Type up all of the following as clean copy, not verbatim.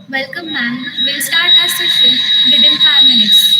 Welcome, ma'am. We'll start our session within 5 minutes.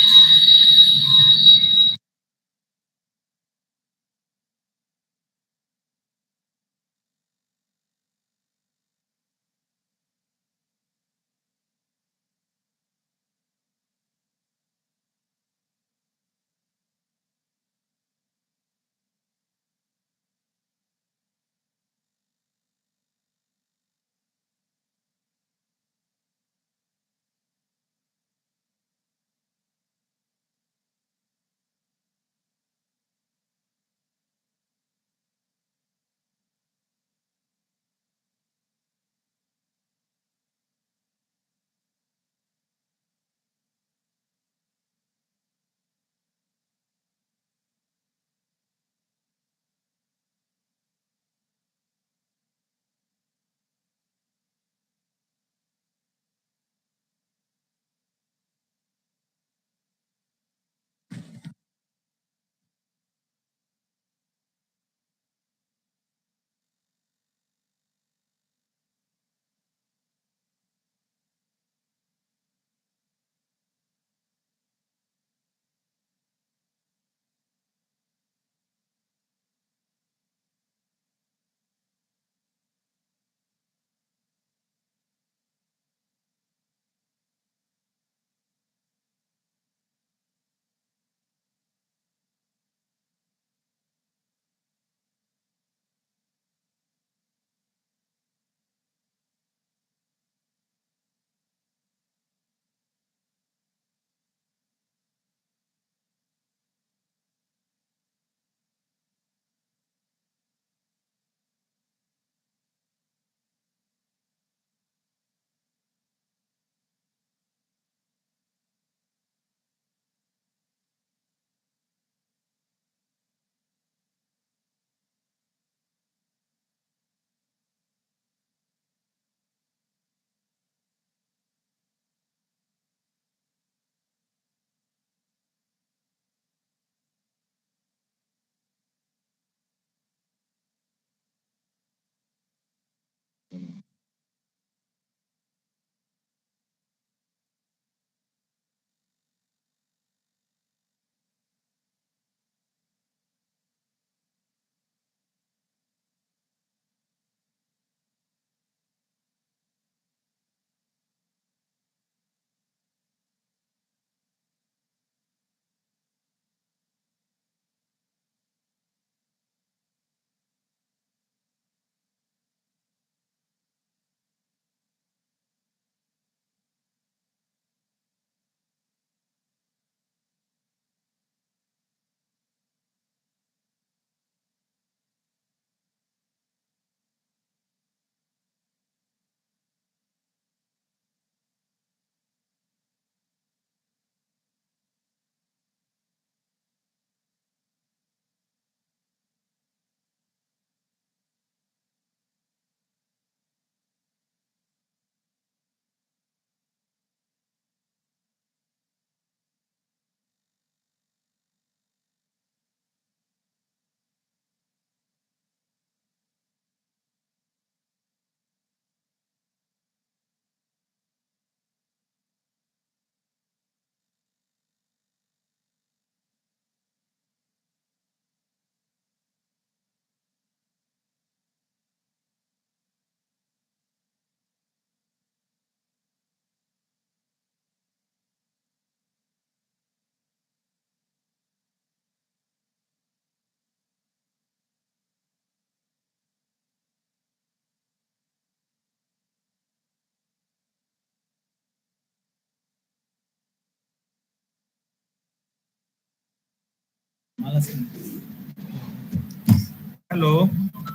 Hello,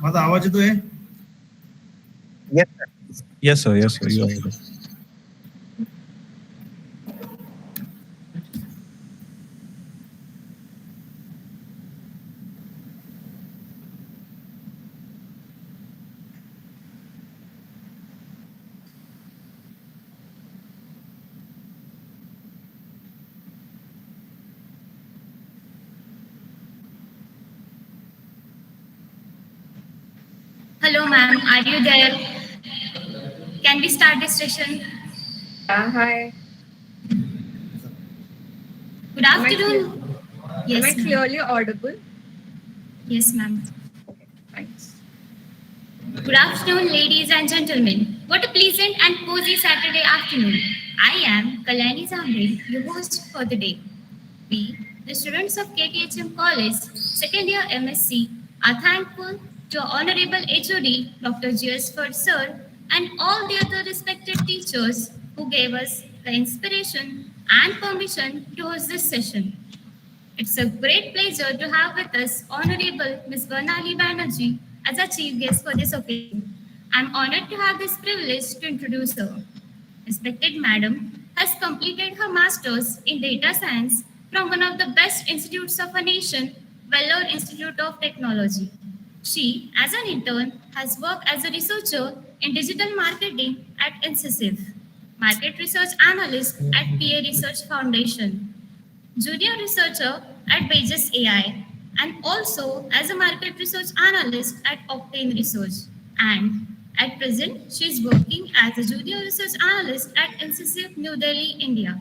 माझा आवाज येतोय? Yes, sir. Yes, sir. Yes, sir. You are right. Hello, ma'am. Are you there? Can we start this session? Yeah, hi. Good afternoon. Am I Yes, ma'am. clearly audible? Yes, ma'am. Okay, thanks. Good afternoon, ladies and gentlemen. What a pleasant and cozy Saturday afternoon. I am Kalyani Zamre, your host for the day. We, the students of KTHM College, second year MSc, are thankful to our Honorable HOD, Dr. G.S. Ford Sir, and all the other respected teachers who gave us the inspiration and permission to host this session. It's a great pleasure to have with us Honorable Ms. Barnali Banerjee as our chief guest for this occasion. I'm honored to have this privilege to introduce her. Respected Madam has completed her master's in data science from one of the best institutes of our nation, Vellore Institute of Technology. She, as an intern, has worked as a researcher in digital marketing at Incisive, market research analyst at PA Research Foundation, junior researcher at Pages AI, and also as a market research analyst at Octane Research. And at present, she is working as a junior research analyst at NCC New Delhi, India.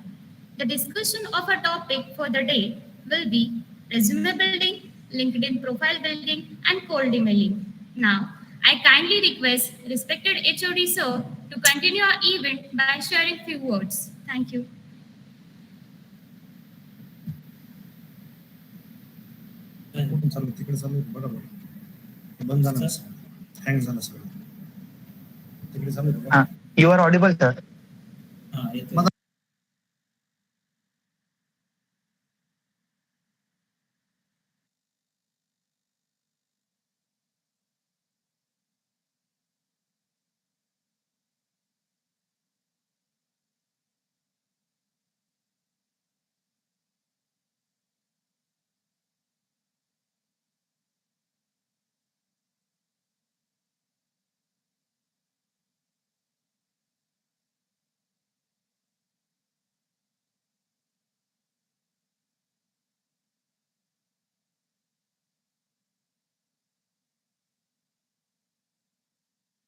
The discussion of our topic for the day will be resume building, LinkedIn profile building, and cold emailing. Now, I kindly request respected HOD sir to continue our event by sharing few words. Thank you. चालू तिकडे चालू बरोबर बंद झालं hang झालं सगळं तिकडे चालू You are audible, sir. हा येतो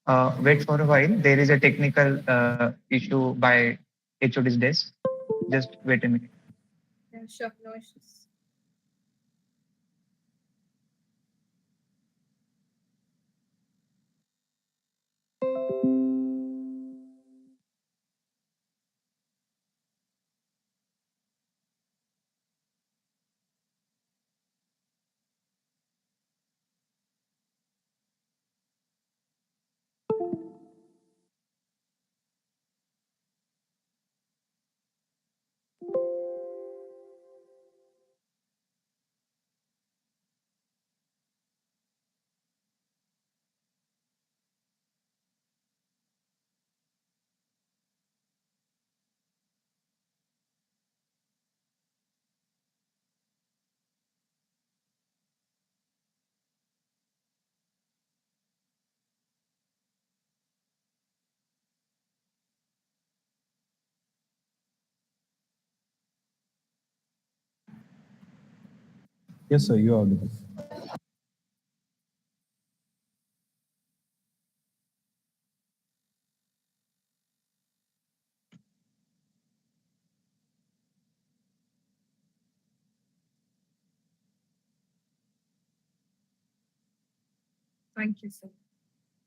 Wait for a while. There is a technical issue by HOD's desk. Just wait a minute. Yeah, sure, no issues. Yes, sir, you are audible. Thank you, sir.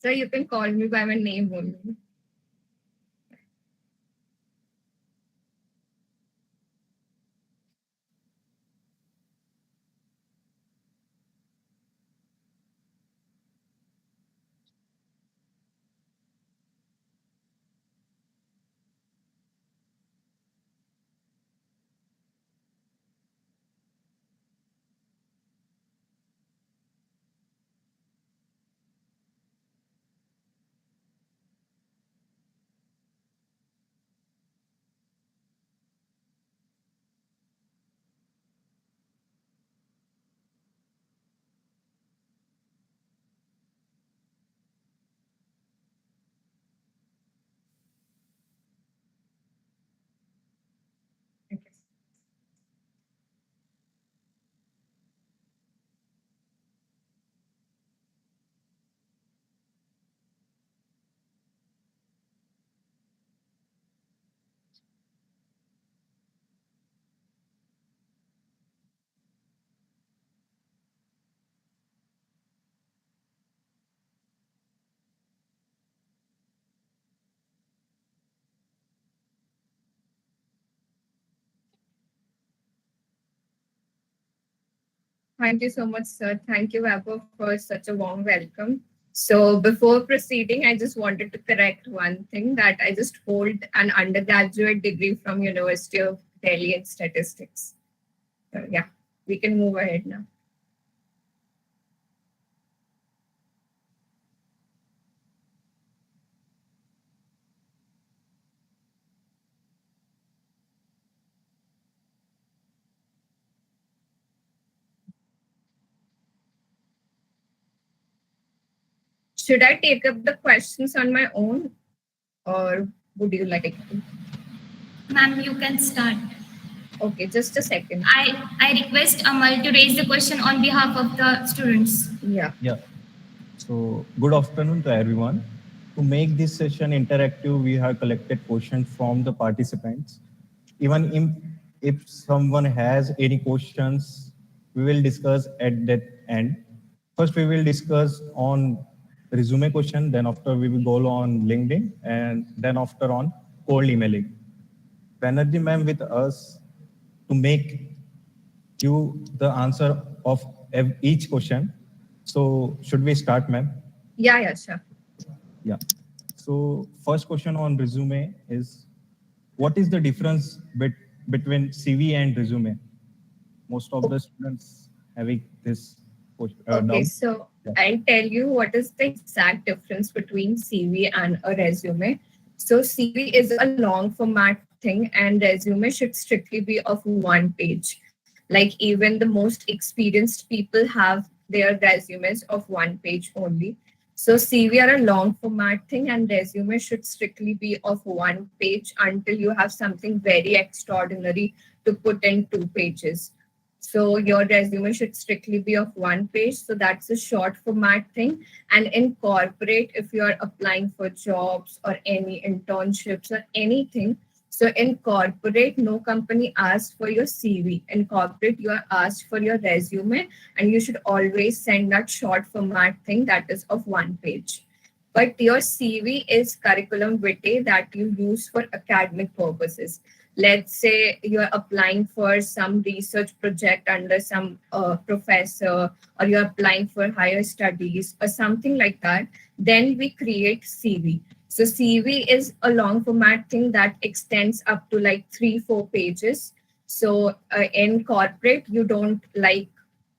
Sir, you can call me by my name only. Thank you so much, sir. Thank you, Vaibhav, for such a warm welcome. So before proceeding, I just wanted to correct one thing that I just hold an undergraduate degree from University of Delhi in statistics. So yeah, we can move ahead now. Should I take up the questions on my own or would you like to? Ma'am, you can start. Okay, just a second. I request Amal to raise the question on behalf of the students. Yeah. Yeah. So good afternoon to everyone. To make this session interactive, we have collected questions from the participants. Even if someone has any questions, we will discuss at that end. First, we will discuss on resume question. Then after we will go on LinkedIn, and then after on cold emailing. Banerjee ma'am with us to make you the answer of each question. So should we start, ma'am? Yeah, sure. Yeah. So first question on resume is, what is the difference between CV and resume? Most of the students having this Okay, doubt. so Yeah. I'll tell you what is the exact difference between CV and a resume. So CV is a long format thing and resume should strictly be of one page. Like even the most experienced people have their resumes of one page only. So CV are a long format thing and resume should strictly be of one page until you have something very extraordinary to put in 2 pages. So your resume should strictly be of one page. So that's a short format thing. And in corporate, if you're applying for jobs or any internships or anything, so in corporate, no company asks for your CV. In corporate, you are asked for your resume, and you should always send that short format thing that is of one page. But your CV is curriculum vitae that you use for academic purposes. Let's say you're applying for some research project under some professor, or you're applying for higher studies or something like that, then we create CV. So CV is a long format thing that extends up to like 3-4 pages. So in corporate, you don't like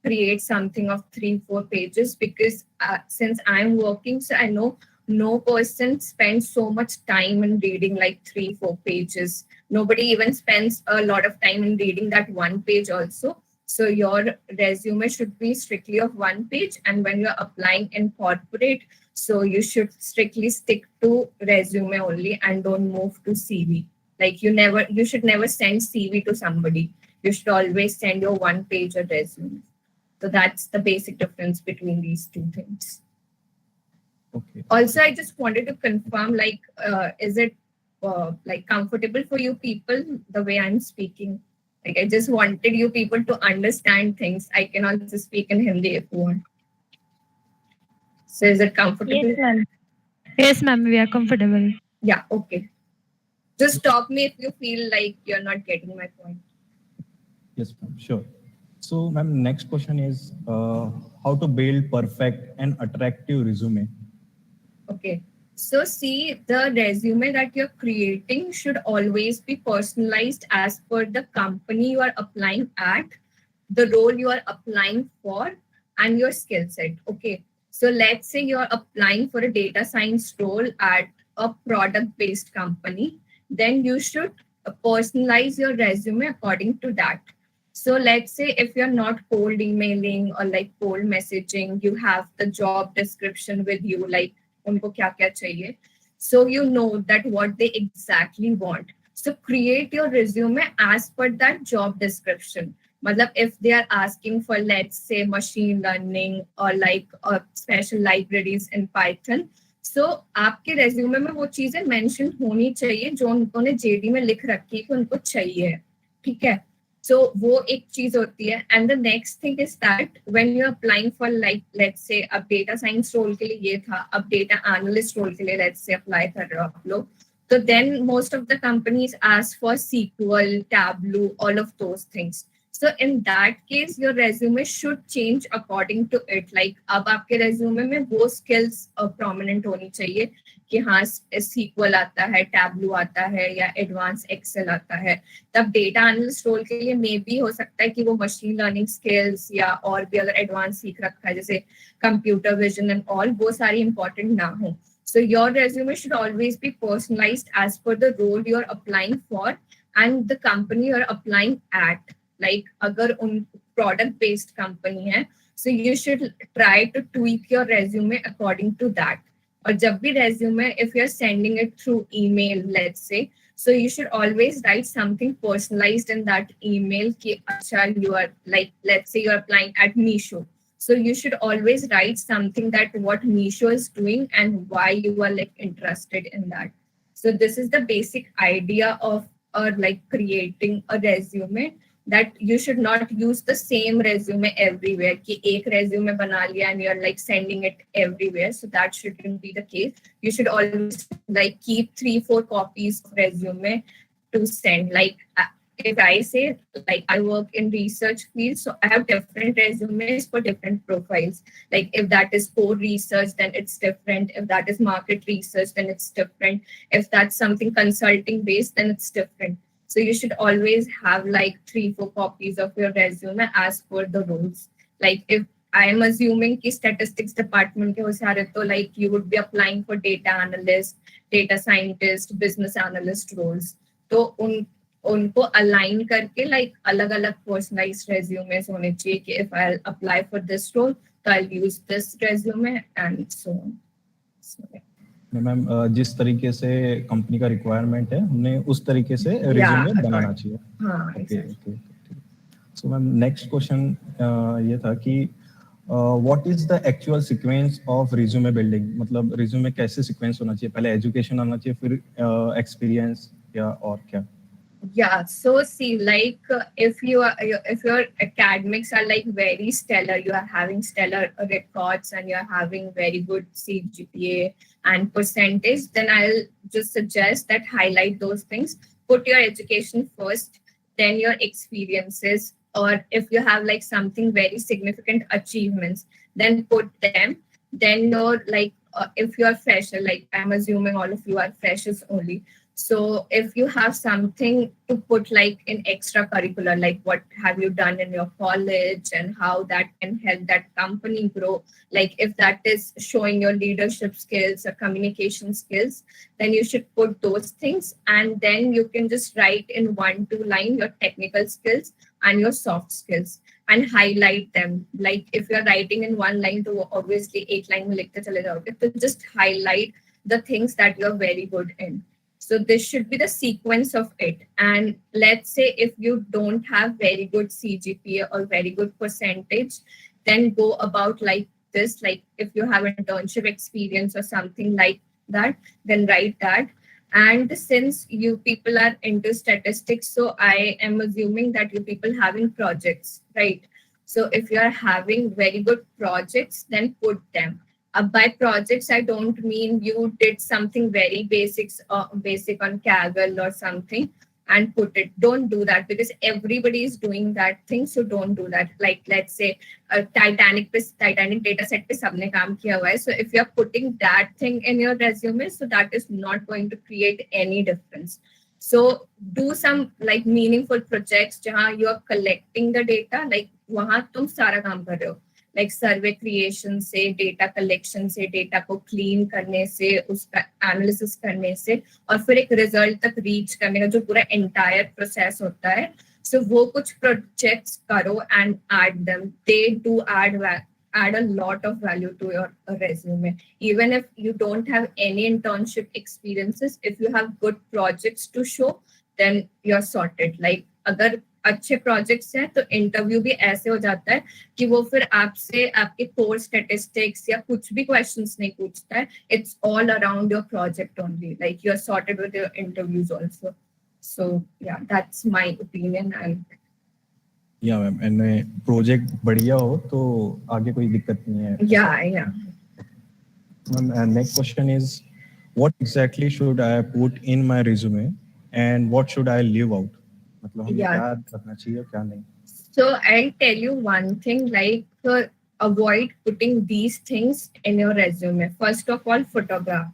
create something of 3-4 pages because since I'm working, so I know no person spends so much time in reading like 3-4 pages. Nobody even spends a lot of time in reading that one page also. So your resume should be strictly of one page, and when you're applying in corporate, so you should strictly stick to resume only and don't move to CV. Like you should never send CV to somebody. You should always send your one page of resume. So that's the basic difference between these two things. Okay. Also, I just wanted to confirm, like, is it like comfortable for you people the way I'm speaking? Like, I just wanted you people to understand things. I can also speak in Hindi if you want. So is it comfortable? Yes, ma'am. Yes, ma'am. We are comfortable. Yeah, okay. Just stop me if you feel like you're not getting my point. Yes, ma'am. Sure. So, ma'am, next question is how to build perfect and attractive resume. Okay. So see, the resume that you're creating should always be personalized as per the company you are applying at, the role you are applying for, and your skill set. Okay. So let's say you're applying for a data science role at a product-based company, then you should personalize your resume according to that. So let's say if you're not cold emailing or like cold messaging, you have the job description with you, like उनको क्या क्या चाहिए. So you know that what they exactly want. So create your resume as per that job description. Matlab, if they are asking for, let's say, machine learning or like special libraries in Python, so आपके resume में वो चीजें mention होनी चाहिए जो उन्होंने JD में लिख रखी है कि उनको चाहिए. ठीक है. So वो एक चीज होती है. And the next thing is that when you're applying for, like, let's say अब data science role के लिए ये था, अब data analyst role के लिए let's say apply कर रहे हो आप लोग, so then most of the companies ask for SQL, Tableau, all of those things. So in that case, your resume should change according to it. Like अब आपके resume में वो skills prominent होनी चाहिए कि हाँ SQL आता है, Tableau आता है या Advanced Excel आता है. तब data analyst role के लिए मे भी हो सकता है कि वो machine learning skills या और भी अगर advanced सीख रखा है जैसे computer vision and all, वो सारी important ना हो. So your resume should always be personalized as per the role you're applying for and the company you're applying at. Like अगर उन product based company है, so you should try to tweak your resume according to that. और जब भी resume, if you're sending it through email, let's say, so you should always write something personalized in that email कि अच्छा you are like, let's say you're applying at Meesho. So you should always write something that what Meesho is doing and why you are like interested in that. So this is the basic idea of like creating a resume, that you should not use the same resume everywhere कि एक resume बना लिया and you're like sending it everywhere. So that shouldn't be the case. You should always like keep 3-4 copies of resume to send. Like if I say like I work in research field, so I have different resumes for different profiles. Like if that is core research, then it's different. If that is market research, then it's different. If that's something consulting based, then it's different. So you should always have like 3-4 copies of your resume as per the roles. Like if I am assuming कि statistics department के हो सारे तो like you would be applying for data analyst, data scientist, business analyst roles. तो उनको align करके like अलग-अलग personalized resumes होने चाहिए कि if I'll apply for this role, so I'll use this resume and so on. So, yeah. Ma'am जिस तरीके से कंपनी का रिक्वायरमेंट है हमें उस तरीके से रिज्यूमे बनाना चाहिए. हाँ, okay. So ma'am next question ये था कि what is the actual sequence of resume building. मतलब रिज्यूमे कैसे सीक्वेंस होना चाहिए, पहले एजुकेशन आना चाहिए फिर एक्सपीरियंस या और क्या? Yeah, so see, like if your academics are like very stellar, you are having stellar records and you are having very good CGPA and percentage, then I'll just suggest that highlight those things. Put your education first, then your experiences, or if you have like something very significant achievements, then put them. Then your like if you are fresher, like I'm assuming all of you are freshers only. So if you have something to put like in extracurricular, like what have you done in your college and how that can help that company grow, like if that is showing your leadership skills or communication skills, then you should put those things. And then you can just write in 1-2 line your technical skills and your soft skills and highlight them. Like if you're writing in 1 line, to obviously 8 line mein likhte chale jaoge, to just highlight the things that you're very good in. So this should be the sequence of it. And let's say if you don't have very good CGPA or very good percentage, then go about like this. Like if you have internship experience or something like that, then write that. And since you people are into statistics, so I am assuming that you people having projects, right? So if you are having very good projects, then put them. By projects, I don't mean you did something very basic on Kaggle or something and put it. Don't do that because everybody is doing that thing. So don't do that. Like let's say Titanic data set पे सबने काम किया हुआ है. So if you're putting that thing in your resume, so that is not going to create any difference. So do some like meaningful projects जहाँ you are collecting the data. Like वहाँ तुम सारा काम कर रहे हो. Like सर्वे creation से, data collection से, डेटा को क्लीन करने से, उसका एनालिसिस करने से और फिर एक रिजल्ट तक रीच करने का जो पूरा एंटायर प्रोसेस होता है. सो वो कुछ प्रोजेक्ट्स करो and add them. They do add a lot of value to your resume. Even if you don't have any internship experiences, if you have good projects to show, then you're sorted. Like अगर अच्छे projects हैं तो interview भी ऐसे हो जाता है कि वो फिर आपसे आपके कोर स्टैटिस्टिक्स या कुछ भी क्वेश्चंस नहीं पूछता है. It's all around your project only. Like you are sorted with your interviews also. So yeah that's my opinion. And yeah ma'am, and project बढ़िया हो तो आगे कोई दिक्कत नहीं है. Yeah ma'am next question is what exactly should I put in my resume and what should I leave out. मतलब हमें क्या रखना चाहिए क्या नहीं. So I'll tell you one thing, like avoid putting these things in your resume. First of all, photograph.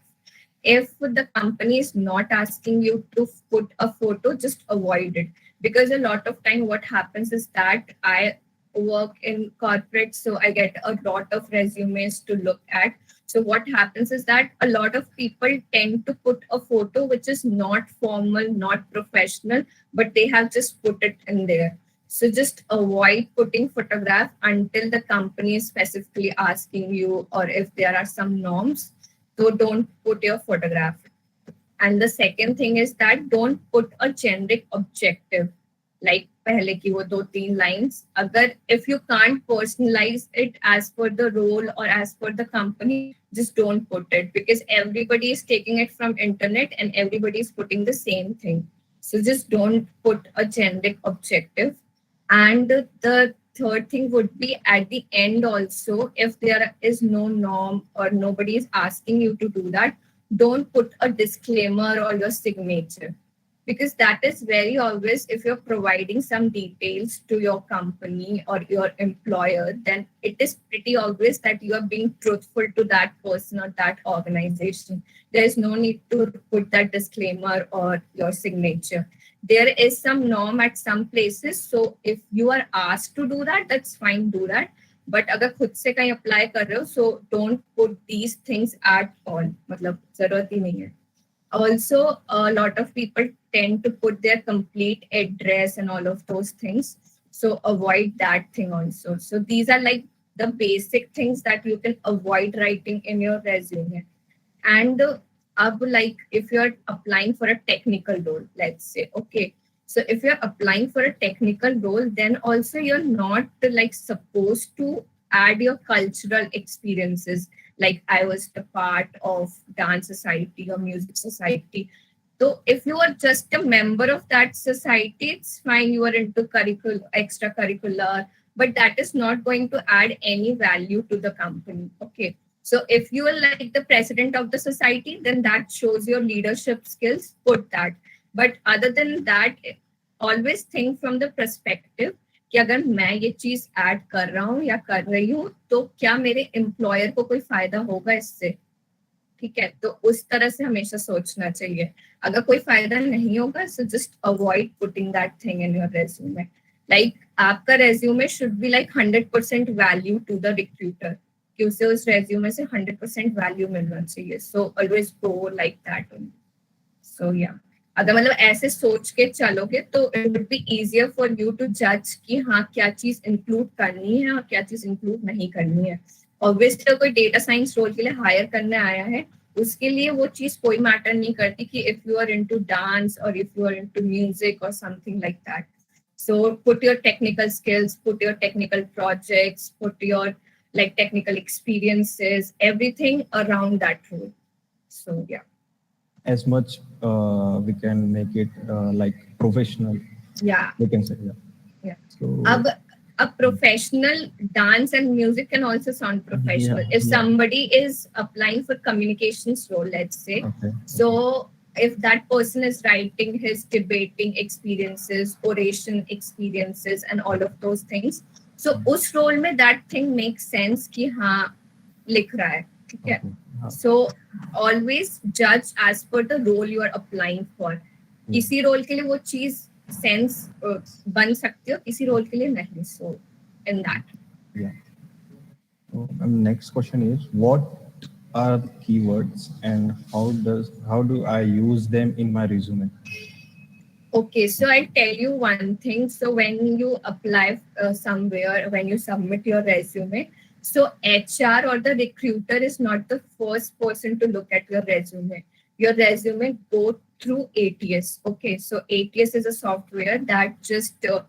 If the company is not asking you to put a photo, just avoid it. Because a lot of time what happens is that I work in corporate, so I get a lot of resumes to look at. So what happens is that a lot of people tend to put a photo which is not formal, not professional, but they have just put it in there. So just avoid putting photograph until the company is specifically asking you, or if there are some norms. So don't put your photograph. And the second thing is that don't put a generic objective like पहले की वो 2-3 lines. अगर if you can't personalize it as per the role or as per the company, just don't put it, because everybody is taking it from internet and everybody is putting the same thing. So just don't put a generic objective. And the third thing would be at the end also, if there is no norm or nobody is asking you to do that, don't put a disclaimer or your signature, because that is very obvious. If you're providing some details to your company or your employer, then it is pretty obvious that you are being truthful to that person or that organization. There is no need to put that disclaimer or your signature. There is some norm at some places, so if you are asked to do that, that's fine, do that. But अगर खुद से कहीं apply कर रहे हो, so don't put these things at all. मतलब जरूरत ही नहीं है. Also, a lot of people tend to put their complete address and all of those things. So avoid that thing also. So these are like the basic things that you can avoid writing in your resume. And like if you're applying for a technical role, let's say, okay. So if you're applying for a technical role, then also you're not like supposed to add your cultural experiences. Like I was the part of dance society or music society. So if you are just a member of that society, it's fine. You are into extracurricular, but that is not going to add any value to the company. Okay. So if you are like the president of the society, then that shows your leadership skills. Put that. But other than that, always think from the perspective कि अगर मैं ये चीज add कर रहा हूँ या कर रही हूँ, तो क्या मेरे एम्प्लॉयर को कोई फायदा होगा इससे. ठीक है, तो उस तरह से हमेशा सोचना चाहिए. अगर कोई फायदा नहीं होगा, so just avoid putting that thing in your resume. Like आपका resume should be like 100% value to the recruiter. कि उसे उस resume से 100% value मिलना चाहिए. So always go like that only. So yeah. अगर मतलब ऐसे सोच के चलोगे तो it would be easier for you to judge कि हाँ क्या चीज इंक्लूड करनी है और क्या चीज इंक्लूड नहीं करनी है. Obviously कोई डेटा साइंस रोल के लिए हायर करने आया है, उसके लिए वो चीज कोई मैटर नहीं करती कि if you are into dance or if you are into music or something like that. So put your technical skills, put your technical projects, put your like technical experiences, everything around that role. So yeah. As much we can make it like professional. Yeah. We can say, yeah. Yeah. So a professional dance and music can also sound professional. Yeah, If yeah. somebody is applying for communications role, let's say, okay. so if that person is writing his debating experiences, oration experiences, and all of those things, so उस role में that thing makes sense कि हाँ लिख रहा है. ठीक है. So always judge as per the role you are applying for. किसी role के लिए वो चीज sense बन सकती हो, किसी role के लिए नहीं. So in that. Yeah. So next question is, what are keywords and how do I use them in my resume? Okay, so I'll tell you one thing. So when you apply somewhere, when you submit your resume, so HR or the recruiter is not the first person to look at your resume. Your resume go through ATS. Okay, so ATS is a software that just filter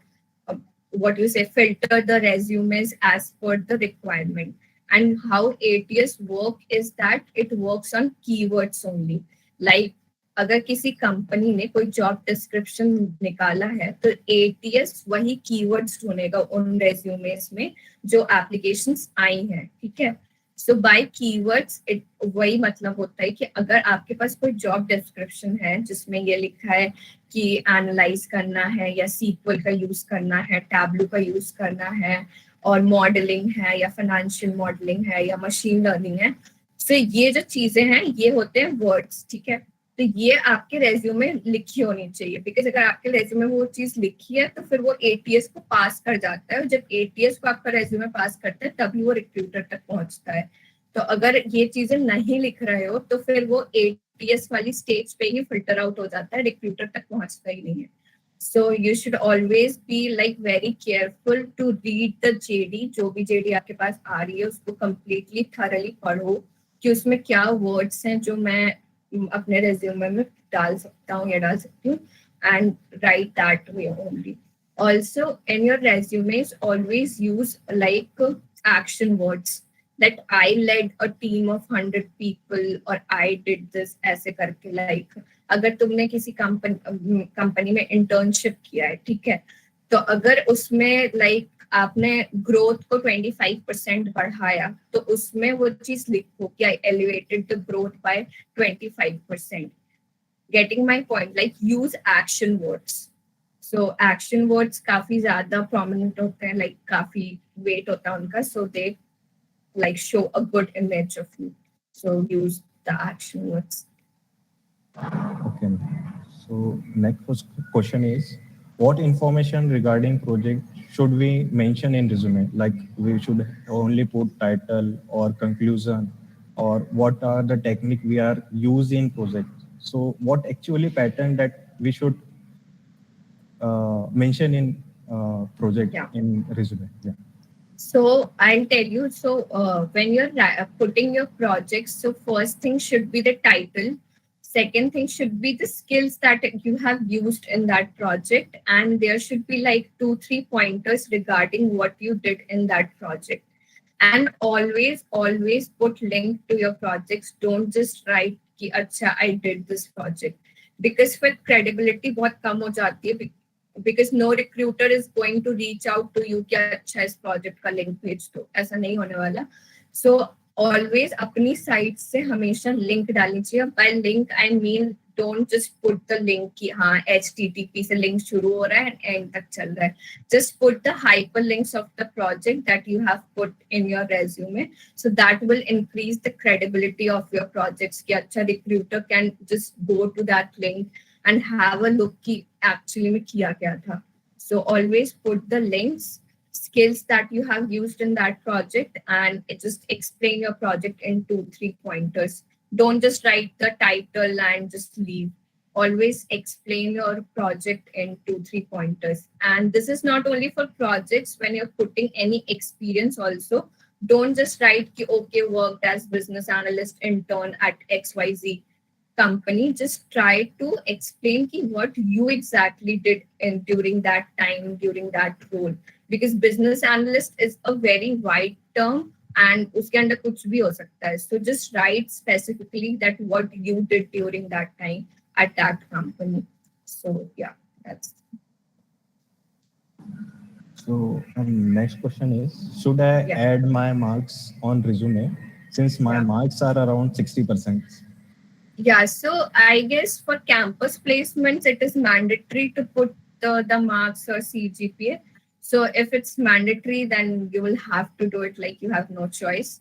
the resumes as per the requirement. And how ATS work is that it works on keywords only. Like अगर किसी company ने कोई job description निकाला है, तो ATS वही keywords ढूंढेगा उन resumes में जो एप्लीकेशंस आई हैं. ठीक है. सो बाय कीवर्ड्स वही मतलब होता है कि अगर आपके पास कोई जॉब डिस्क्रिप्शन है जिसमें ये लिखा है कि एनालाइज करना है या सीक्वल का यूज करना है, टैब्लू का यूज करना है, और मॉडलिंग है या फाइनेंशियल मॉडलिंग है या मशीन लर्निंग है। सो ये जो चीजें हैं ये होते हैं वर्ड्स, ठीक है। तो ये आपके रेज्यूमे लिखी होनी चाहिए, बिकॉज अगर आपके रेज्यूमे वो चीज लिखी है तो फिर वो एटीएस को पास कर जाता है, और जब एटीएस को आपका रेज्यूमे पास करता है तभी वो रिक्रूटर तक पहुंचता है। तो अगर ये चीजें नहीं लिख रहे हो तो फिर वो एटीएस वाली स्टेज पे ही फिल्टर आउट हो जाता है, रिक्रूटर तक पहुंचता ही नहीं है। So you should always be like very careful to read the JD. जो भी जेडी आपके पास आ रही है उसको कंप्लीटली थरली पढ़ो कि उसमें क्या वर्ड्स हैं जो मैं अपने रेज्यूमे में डाल सकता हूँ या डाल सकती हूँ, and right that way only. Also, in your resumes, always use like action words that I led a team of 100 people or I did this ऐसे करके. like अगर तुमने किसी कंपनी में इंटर्नशिप किया है, ठीक है, तो अगर उसमें like आपने ग्रोथ को 25% बढ़ाया तो उसमें वो चीज लिखो कि I elevated the growth by 25%. Getting my point? Like use action words. So action words काफी ज्यादा प्रोमिनेंट होते हैं, लाइक काफी वेट होता है उनका, so they like show a good image of you. So use the action words. Okay. So next question is, what information regarding project should we mention in resume? Like we should only put title or conclusion, or what are the technique we are used in project? So what actually pattern that we should mention in project in resume? Yeah. So I'll tell you. So when you're putting your projects, so first thing should be the title. Second thing should be the skills that you have used in that project, and there should be like 2-3 pointers regarding what you did in that project. And always put link to your projects. Don't just write कि अच्छा I did this project, because फिर credibility बहुत कम हो जाती है, because no recruiter is going to reach out to you कि अच्छा इस project का link भेज दो, ऐसा नहीं होने वाला. So always अपनी साइट से हमेशा लिंक डालनी चाहिए. By link I mean don't just put the link कि हाँ HTTP से लिंक शुरू हो रहा है and end तक चल रहा है. Just put the hyperlinks of the project that you have put in your resume, so that will increase the credibility of your projects कि अच्छा recruiter can just go to that link and have a look कि actually में किया क्या था. So always put the links, skills that you have used in that project, and just explain your project in 2-3 pointers. Don't just write the title and just leave. Always explain your project in 2-3 pointers. And this is not only for projects. When you're putting any experience also, don't just write ki, okay, worked as business analyst intern at XYZ company. Just try to explain ki what you exactly did during that time, during that role. Because business analyst is a very wide term and uske andar kuch bhi ho sakta hai. So just write specifically that what you did during that time at that company. So yeah, that's. So next question is, should I add my marks on resume since my marks are around 60%? Yeah, so I guess for campus placements, it is mandatory to put the marks or CGPA. So if it's mandatory, then you will have to do it, like you have no choice.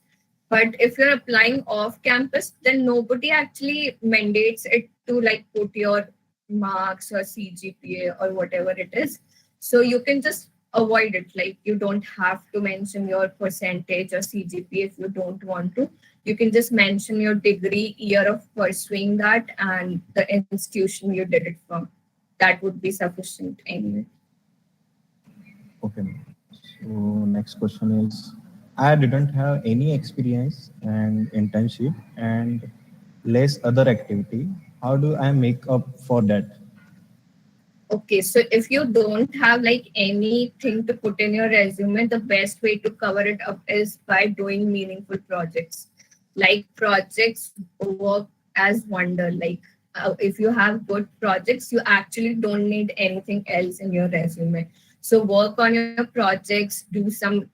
But if you're applying off campus, then nobody actually mandates it to like put your marks or CGPA or whatever it is. So you can just avoid it. Like you don't have to mention your percentage or CGPA if you don't want to. You can just mention your degree, year of pursuing that, and the institution you did it from. That would be sufficient anyway. Okay. So next question is, I didn't have any experience and internship and less other activity. How do I make up for that? Okay, so if you don't have like anything to put in your resume, the best way to cover it up is by doing meaningful projects. Like projects work as wonder. Like if you have good projects, you actually don't need anything else in your resume. So work on your projects, do some,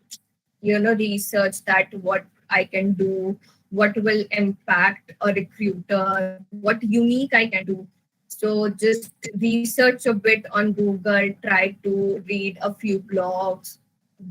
research that what I can do, what will impact a recruiter, what unique I can do. So just research a bit on Google, try to read a few blogs,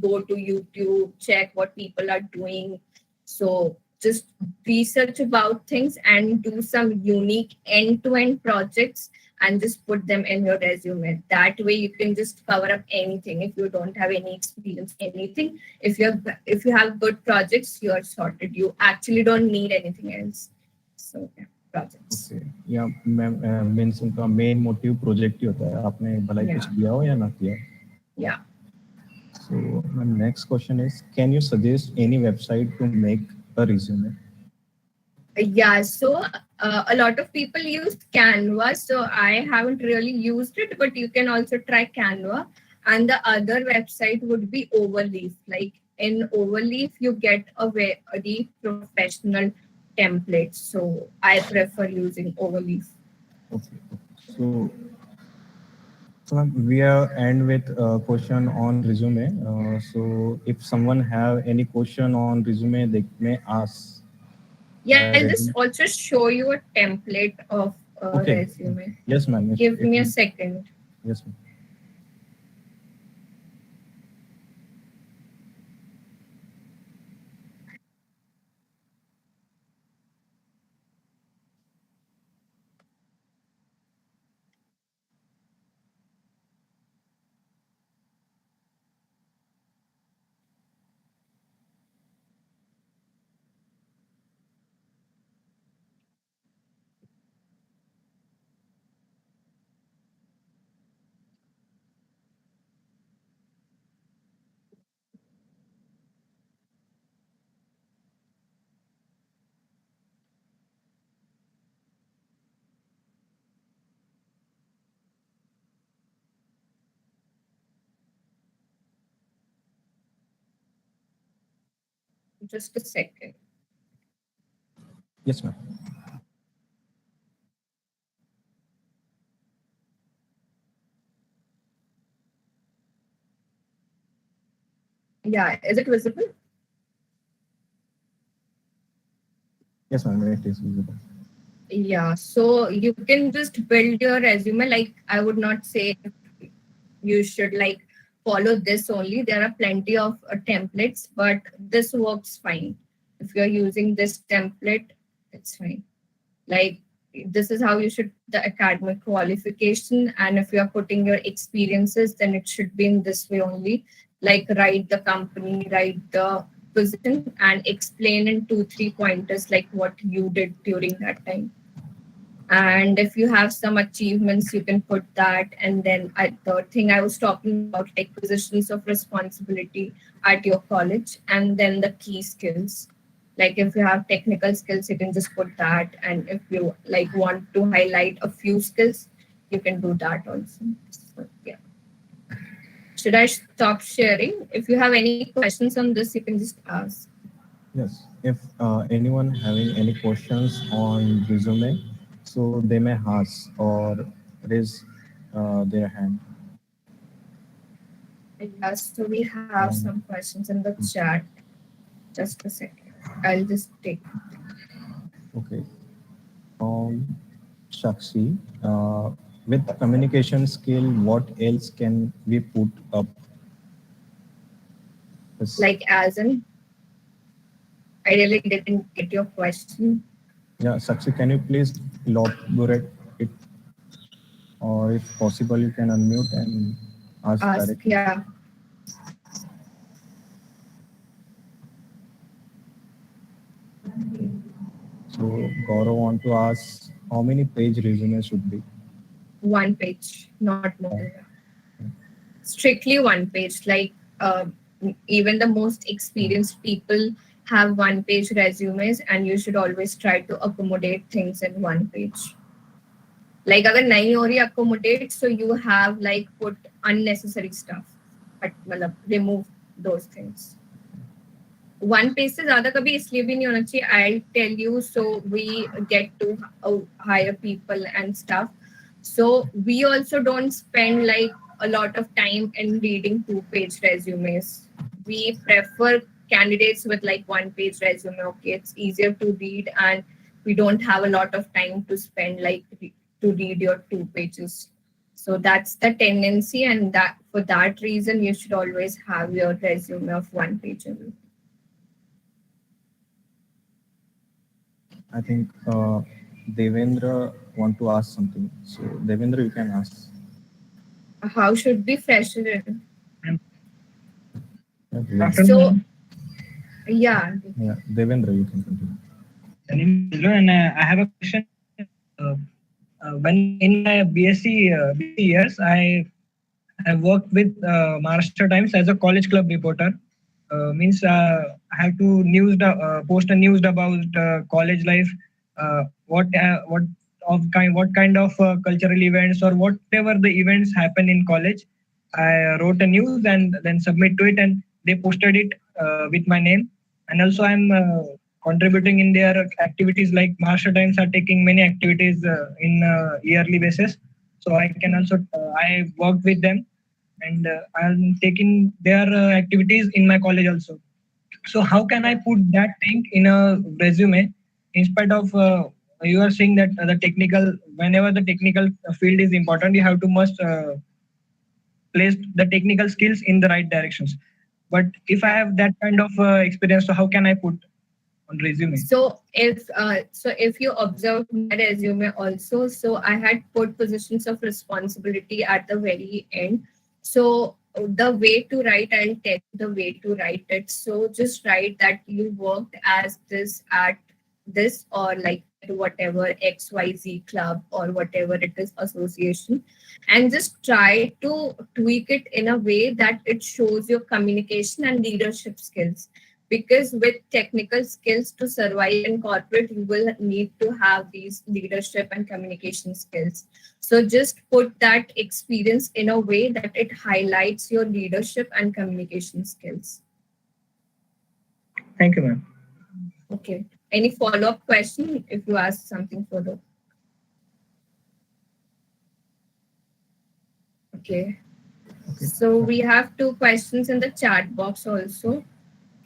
go to YouTube, check what people are doing. So just research about things and do some unique end-to-end projects and just put them in your resume. That way you can just cover up anything. If you don't have any experience, anything. If you have good projects, you're sorted. You actually don't need anything else. So yeah, projects. Okay. या means उनका main motive project ही होता है, आपने भलाई कुछ Yeah. किया हो या ना किया. Yeah. So my next question is, can you suggest any website to make a resume? Yeah, so a lot of people use Canva, so I haven't really used it, but you can also try Canva. And the other website would be Overleaf. Like in Overleaf, you get a very professional template. So I prefer using Overleaf. Okay. So we are end with a question on resume. So if someone have any question on resume, they may ask. Yeah, I'll just Resume. also show you a template of a Okay. resume. Yes, ma'am. Give me a second. Yes, ma'am. Just a second. Yes, ma'am. Yeah, is it visible? Yes, ma'am. It is visible. Yeah, so you can just build your resume. Like, I would not say you should like follow this only. There are plenty of templates, but this works fine. If you're using this template, it's fine. Like, this is how you should the academic qualification, and if you're putting your experiences, then it should be in this way only. Like, write the company, write the position, and explain in 2-3 pointers like what you did during that time. And if you have some achievements, you can put that. And then the thing I was talking about, like positions of responsibility at your college, and then the key skills. Like if you have technical skills, you can just put that. And if you like want to highlight a few skills, you can do that also. So, yeah. Should I stop sharing? If you have any questions on this, you can just ask. Yes. If anyone having any questions on resume, so they may ask or raise their hand. Yes, so we have some questions in the chat. Just a second. I'll just take. Okay. Shakshi, with communication skill, what else can we put up? Yes. Like as in, I really didn't get your question. Yeah, Shakshi, can you please elaborate it? Or if possible, you can unmute and ask directly. Yeah. So Gaurav want to ask how many page resume should be? 1 page, not more than that. Strictly 1 page. Like even the most experienced people have 1 page resumes, and you should always try to accommodate things in 1 page. Like अगर नहीं हो रही accommodate, so you have like put unnecessary stuff, but मतलब remove those things. 1 page से ज़्यादा कभी इसलिए भी नहीं होना चाहिए. I'll tell you, so we get to hire people and stuff. So we also don't spend like a lot of time in reading 2-page resumes. We prefer candidates with like 1-page resume. Okay, it's easier to read, and we don't have a lot of time to spend like to read your 2 pages. So that's the tendency, and that for that reason, you should always have your resume of 1 page only. I think Devendra want to ask something. So Devendra, you can ask. How should be fresher? Yeah, Devendra. So, yeah. Yeah, Devendra, you can continue. My name is Pedro, and I have a question. When in my BSc years, I have worked with Maharashtra Times as a college club reporter. Means I have to post a news about college life, what kind of cultural events or whatever the events happen in college. I wrote a news and then submit to it, and they posted it with my name. And also I'm contributing in their activities, like Maharashtra Times are taking many activities in yearly basis. So I can also I worked with them, and I'm taking their activities in my college also. So how can I put that thing in a resume, in spite of you are saying that whenever the technical field is important, you have to must place the technical skills in the right directions. But if I have that kind of experience, so how can I put on resume? So if you observe my resume also, so I had put positions of responsibility at the very end. So the way to write, I'll tell you the way to write it. So just write that you worked as this at this, or like whatever XYZ club or whatever it is association, and just try to tweak it in a way that it shows your communication and leadership skills, because with technical skills to survive in corporate, you will need to have these leadership and communication skills. So just put that experience in a way that it highlights your leadership and communication skills. Thank you, ma'am. Okay. Any follow-up question if you ask something further? Okay. So we have 2 questions in the chat box also.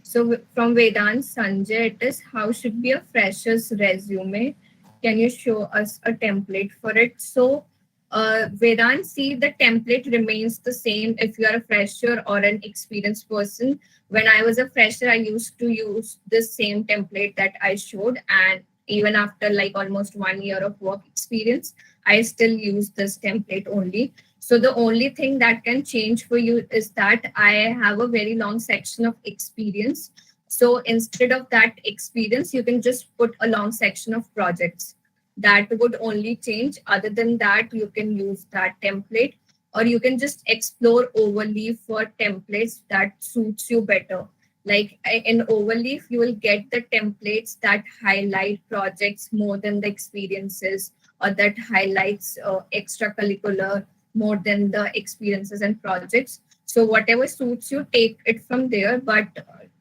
So from Vedant Sanjay, it is, how should be a fresher's resume? Can you show us a template for it? So Vedant, see, the template remains the same if you are a fresher or an experienced person. When I was a fresher, I used to use this same template that I showed, and even after like almost 1 year of work experience, I still use this template only. So the only thing that can change for you is that I have a very long section of experience. So instead of that experience, you can just put a long section of projects. That would only change. Other than that, you can use that template, or you can just explore Overleaf for templates that suits you better. Like in Overleaf, you will get the templates that highlight projects more than the experiences, or that highlights extracurricular more than the experiences and projects. So whatever suits you, take it from there. But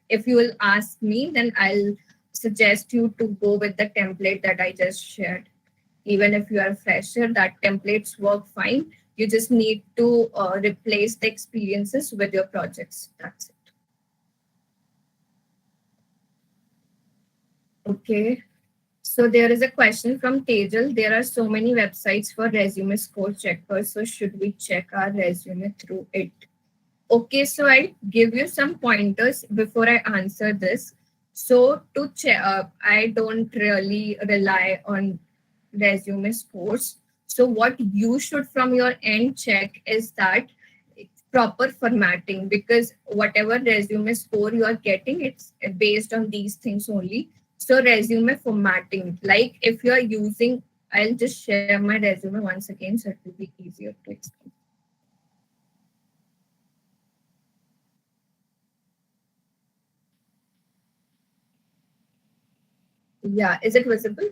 if you will ask me, then I'll suggest you to go with the template that I just shared. Even if you are a fresher, that templates work fine. You just need to replace the experiences with your projects. That's it. Okay. So there is a question from Tejal. There are so many websites for resume score checkers. So should we check our resume through it? Okay, so I'll give you some pointers before I answer this. So to check, I don't really rely on resume scores. So what you should from your end check is that proper formatting, because whatever resume score you are getting, it's based on these things only. So resume formatting, like if you are using, I'll just share my resume once again so it will be easier to explain. Yeah, is it visible?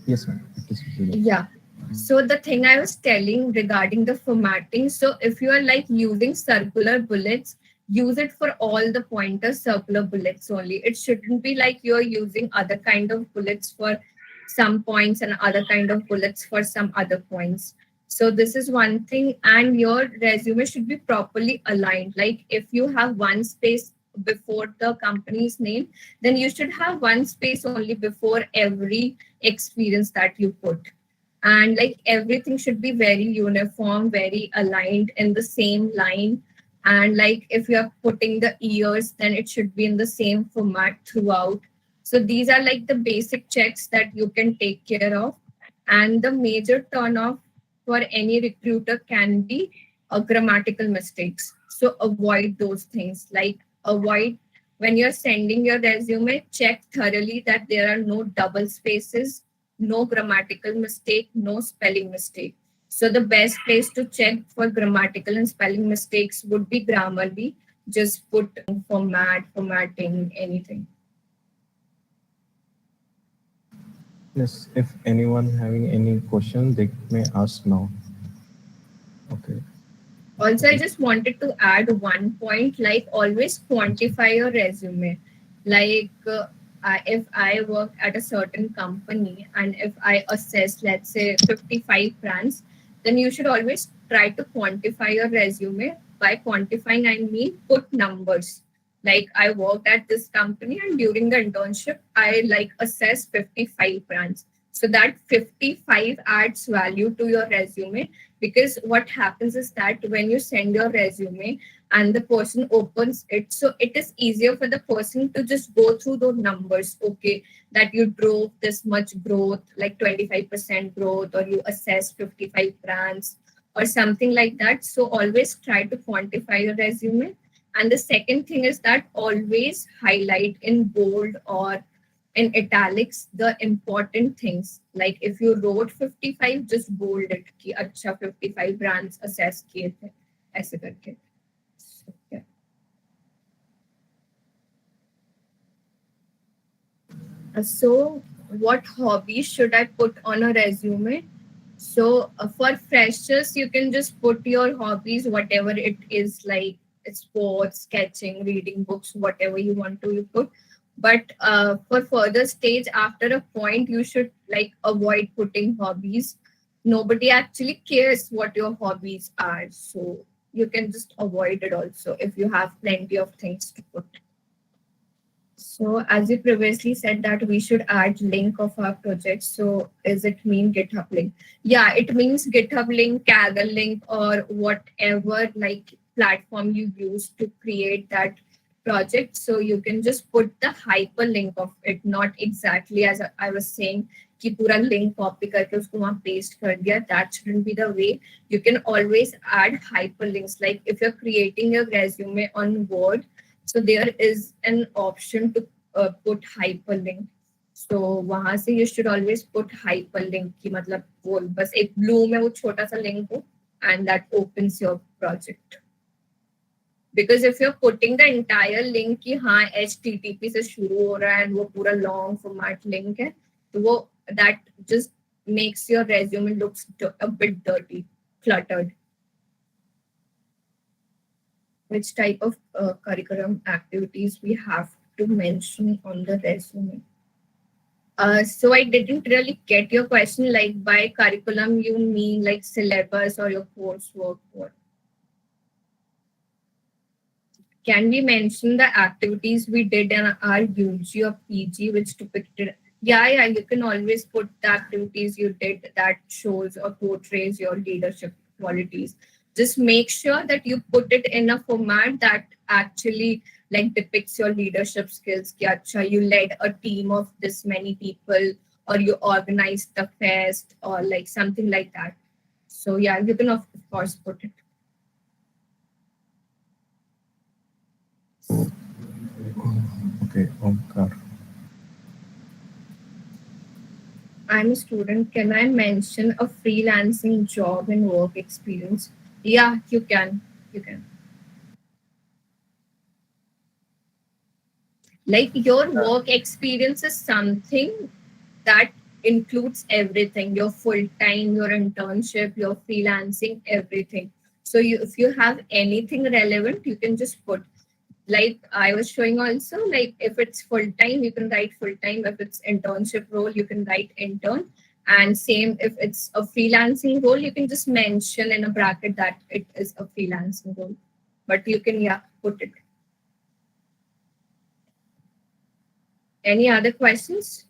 Yes, ma'am. It is visible. Yeah. So the thing I was telling regarding the formatting, so if you are like using circular bullets, use it for all the pointers, circular bullets only. It shouldn't be like you're using other kind of bullets for some points and other kind of bullets for some other points. So this is one thing, and your resume should be properly aligned. Like if you have one space before the company's name, then you should have one space only before every experience that you put. And like everything should be very uniform, very aligned in the same line. And like if you're putting the years, then it should be in the same format throughout. So these are like the basic checks that you can take care of. And the major turn off for any recruiter can be grammatical mistakes. So avoid those things. Like avoid when you're sending your resume, check thoroughly that there are no double spaces, no grammatical mistake, no spelling mistake. So the best place to check for grammatical and spelling mistakes would be Grammarly. Just put formatting, anything. Yes, if anyone having any question, they may ask now. Okay. Also, I just wanted to add one point, like always quantify your resume. Like if I work at a certain company and if I assess, let's say 55 brands, then you should always try to quantify your resume. By quantifying, I mean put numbers. Like I worked at this company and during the internship, I like assessed 55 brands. So that 55 adds value to your resume, because what happens is that when you send your resume and the person opens it, so it is easier for the person to just go through those numbers. Okay, that you drove this much growth, like 25% growth, or you assessed 55 brands or something like that. So always try to quantify your resume. And the second thing is that always highlight in bold or in italics the important things. Like if you wrote 55, just bold it कि अच्छा 55 brands assess किए थे ऐसे करके. So, yeah. So what hobbies should I put on a resume? So for freshers, you can just put your hobbies, whatever it is, like sports, sketching, reading books, whatever you want to you put. But for further stage, after a point, you should like avoid putting hobbies. Nobody actually cares what your hobbies are, so you can just avoid it also if you have plenty of things to put. So as you previously said that we should add link of our project. So is it mean GitHub link? Yeah, it means GitHub link, Kaggle link, or whatever like platform you use to create that project. So you can just put the hyperlink of it, not exactly as I was saying कि पूरा link copy करके उसको वहाँ paste कर दिया. That shouldn't be the way. You can always add hyperlinks. Like if you're creating your resume on Word, so there is an option to put hyperlink. So वहाँ से you should always put hyperlink कि मतलब वो बस एक blue में वो छोटा सा link हो, and that opens your project. Because if you're putting the entire link कि हाँ HTTP से शुरू हो रहा है and वो पूरा long format link है, तो वो that just makes your resume looks a bit dirty, cluttered. Which type of curriculum activities we have to mention on the resume? So I didn't really get your question. Like by curriculum, you mean like syllabus or your coursework? What? Can we mention the activities we did in our UG or PG, which depicted? Yeah, you can always put the activities you did that shows or portrays your leadership qualities. Just make sure that you put it in a format that actually like depicts your leadership skills. Ki acha, you led a team of this many people, or you organized the fest, or like something like that. So yeah, you can of course put it. Okay, Omkar. I'm a student. Can I mention a freelancing job and work experience? Yeah, you can. You can. Like your work experience is something that includes everything, your full time, your internship, your freelancing, everything. So if you have anything relevant, you can just put. Like I was showing also, like if it's full time, you can write full time. If it's internship role, you can write intern. And same if it's a freelancing role, you can just mention in a bracket that it is a freelancing role. But you can, yeah, put it. Any other questions?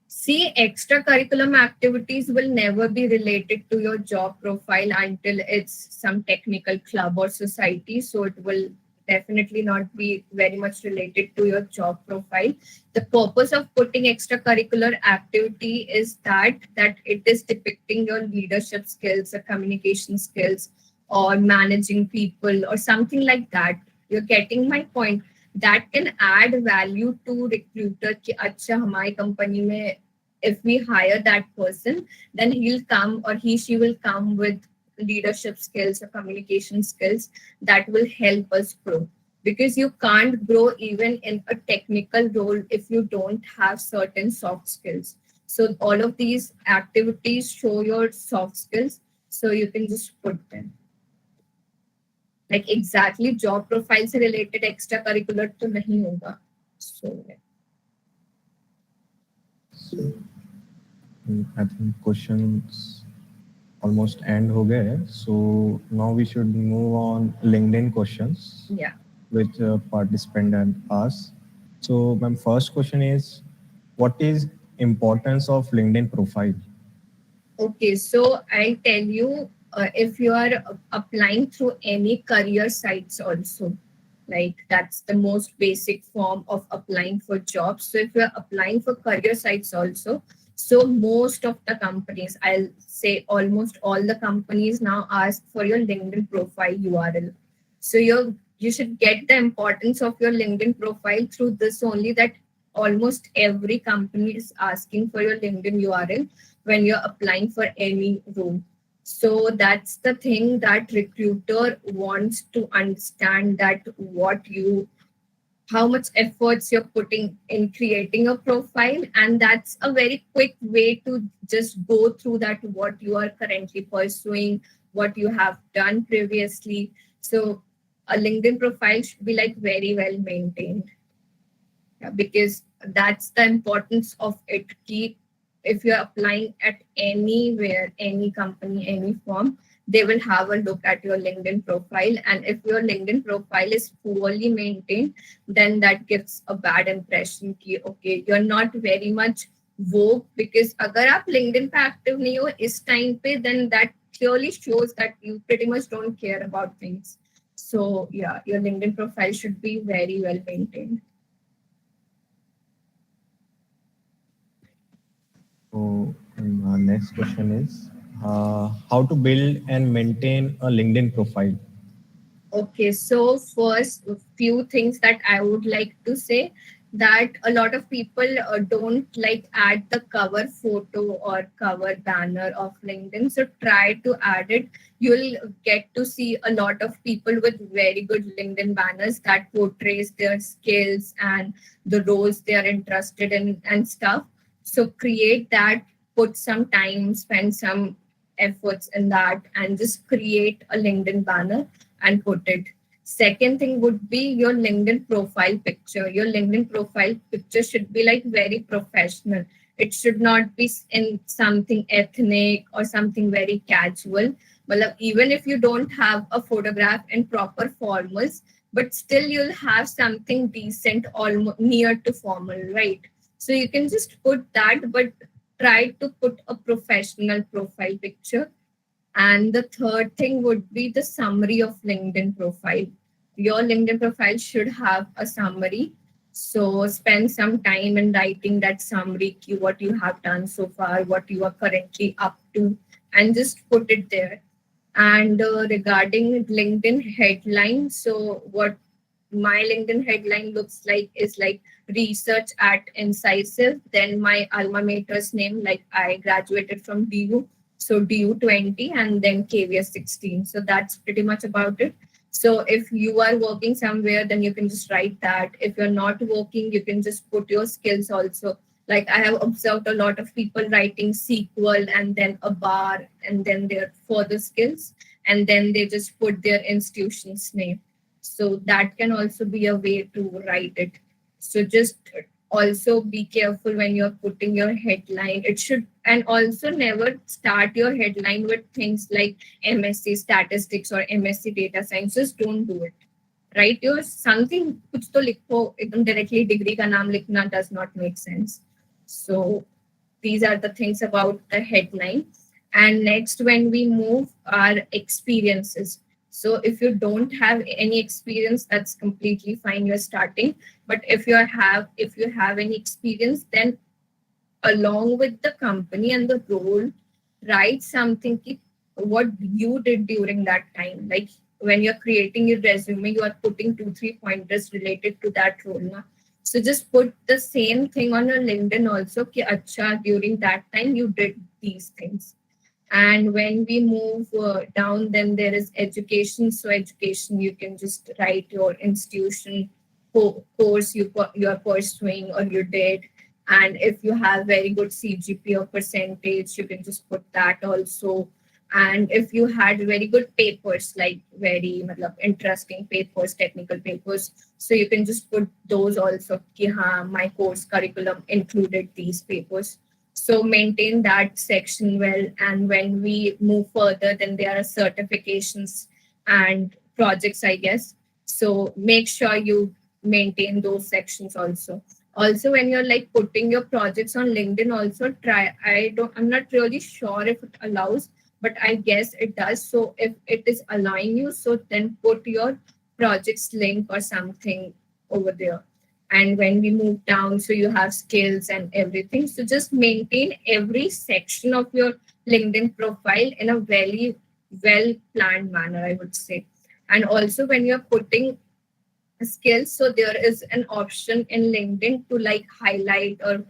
See, extracurriculum activities will never be related to your job profile until it's some technical club or society. So it will definitely not be very much related to your job profile. The purpose of putting extracurricular activity is that it is depicting your leadership skills or communication skills or managing people or something like that. You're getting my point. That can add value to recruiter कि अच्छा हमारी company में if we hire that person, then he'll come or she will come with leadership skills or communication skills that will help us grow. Because you can't grow even in a technical role if you don't have certain soft skills. So all of these activities show your soft skills. So you can just put them. Like exactly job profile से related extracurricular तो नहीं होगा. So I think questions almost end हो गए हैं. So now we should move on LinkedIn questions. yeah. Which participant and ask. So my first question is, what is importance of LinkedIn profile? Okay, so I'll tell you if you are applying through any career sites also, like that's the most basic form of applying for jobs. So if you're applying for career sites also, so most of the companies, I'll say almost all the companies now ask for your LinkedIn profile URL. So you should get the importance of your LinkedIn profile through this only, that almost every company is asking for your LinkedIn URL when you're applying for any role. So that's the thing that recruiter wants to understand, that how much efforts you're putting in creating a profile. And that's a very quick way to just go through that, what you are currently pursuing, what you have done previously. So a LinkedIn profile should be like very well maintained. Yeah, because that's the importance of it. If you're applying at anywhere, any company, any firm, they will have a look at your LinkedIn profile. And if your LinkedIn profile is poorly maintained, then that gives a bad impression कि okay, you're not very much woke. Because अगर आप LinkedIn पे active नहीं हो इस time पे, then that clearly shows that you pretty much don't care about things. So yeah, your LinkedIn profile should be very well maintained. So next question is, how to build and maintain a LinkedIn profile? Okay, so first, a few things that I would like to say, that a lot of people don't like add the cover photo or cover banner of LinkedIn. So try to add it. You'll get to see a lot of people with very good LinkedIn banners that portrays their skills and the roles they are interested in and stuff. So create that, put some time, spend some efforts in that, and just create a LinkedIn banner and put it. Second thing would be your LinkedIn profile picture. Your LinkedIn profile picture should be like very professional. It should not be in something ethnic or something very casual. Well, even if you don't have a photograph in proper formals, but still you'll have something decent, almost near to formal, right? So you can just put that, but try to put a professional profile picture. And the third thing would be the summary of LinkedIn profile. Your LinkedIn profile should have a summary. So spend some time in writing that summary, what you have done so far, what you are currently up to, and just put it there. And regarding LinkedIn headline, so what my LinkedIn headline looks like is like research at Incisive, then my alma mater's name, like I graduated from DU, so DU 20, and then KVS 16. So that's pretty much about it. So if you are working somewhere, then you can just write that. If you're not working, you can just put your skills also. Like I have observed a lot of people writing SQL and then a bar and then their further skills, and then they just put their institution's name. So that can also be a way to write it. So just also be careful when you're putting your headline. It should, and also never start your headline with things like MSc statistics or MSc data science. Just don't do it. write your something, कुछ तो लिखो, एकदम directly degree का नाम लिखना does not make sense. So these are the things about the headline. And next, when we move, our experiences. So if you don't have any experience, that's completely fine. You're starting. But if you have any experience, then along with the company and the role, write something what you did during that time. Like when you're creating your resume, you are putting 2-3 pointers related to that role. Na? So just put the same thing on your LinkedIn also. Ki, acha, during that time you did these things. And when we move down, then there is education. So education, you can just write your institution course you are pursuing or you did. And if you have very good CGP or percentage, you can just put that also. And if you had very good papers, like very interesting papers, technical papers, so you can just put those also. Ki, haan, my course curriculum included these papers. So maintain that section well. And when we move further, then there are certifications and projects, I guess. So make sure you maintain those sections also. Also, when you're like putting your projects on LinkedIn, also try. I'm not really sure if it allows, but I guess it does. So if it is allowing you, so then put your projects link or something over there. And when we move down, so you have skills and everything. So just maintain every section of your LinkedIn profile in a very well planned manner, I would say. And also when you're putting skills, so there is an option in LinkedIn to like highlight or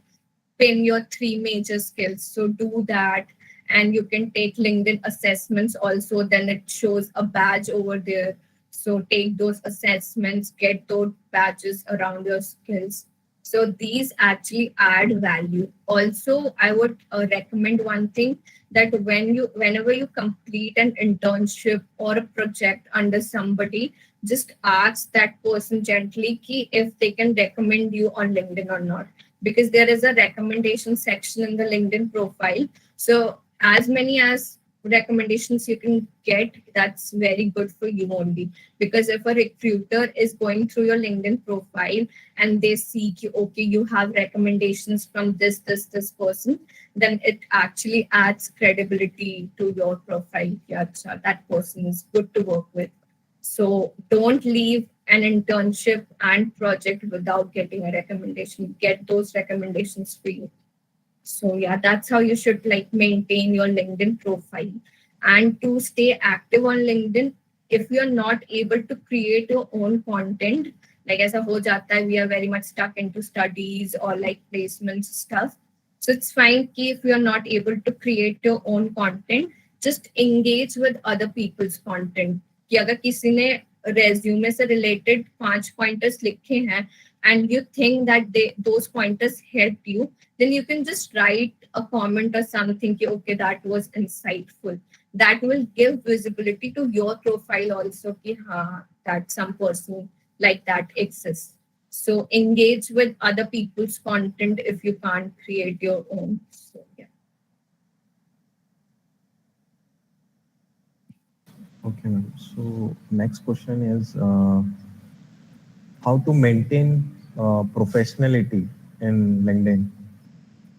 pin your 3 major skills. So do that. And you can take LinkedIn assessments also. Then it shows a badge over there. So take those assessments, get those badges around your skills. So these actually add value. Also, I would recommend one thing, that whenever you complete an internship or a project under somebody, just ask that person gently if they can recommend you on LinkedIn or not, because there is a recommendation section in the LinkedIn profile. So as many as recommendations you can get, that's very good for you only. Because if a recruiter is going through your LinkedIn profile and they see okay, you have recommendations from this person, then it actually adds credibility to your profile. Yeah, so that person is good to work with. So don't leave an internship and project without getting a recommendation. Get those recommendations for you. So yeah, that's how you should like maintain your LinkedIn profile. And to stay active on LinkedIn, if you're not able to create your own content, like aisa ho jata hai, we are very much stuck into studies or like placements stuff. So it's fine if you're not able to create your own content, just engage with other people's content. कि अगर किसी ने resume से related 5 pointers लिखे हैं and you think that those pointers helped you, then you can just write a comment or something, okay, that was insightful. That will give visibility to your profile also, that some person like that exists. So engage with other people's content if you can't create your own. So yeah. Okay, ma'am. So next question is how to maintain professionality in LinkedIn.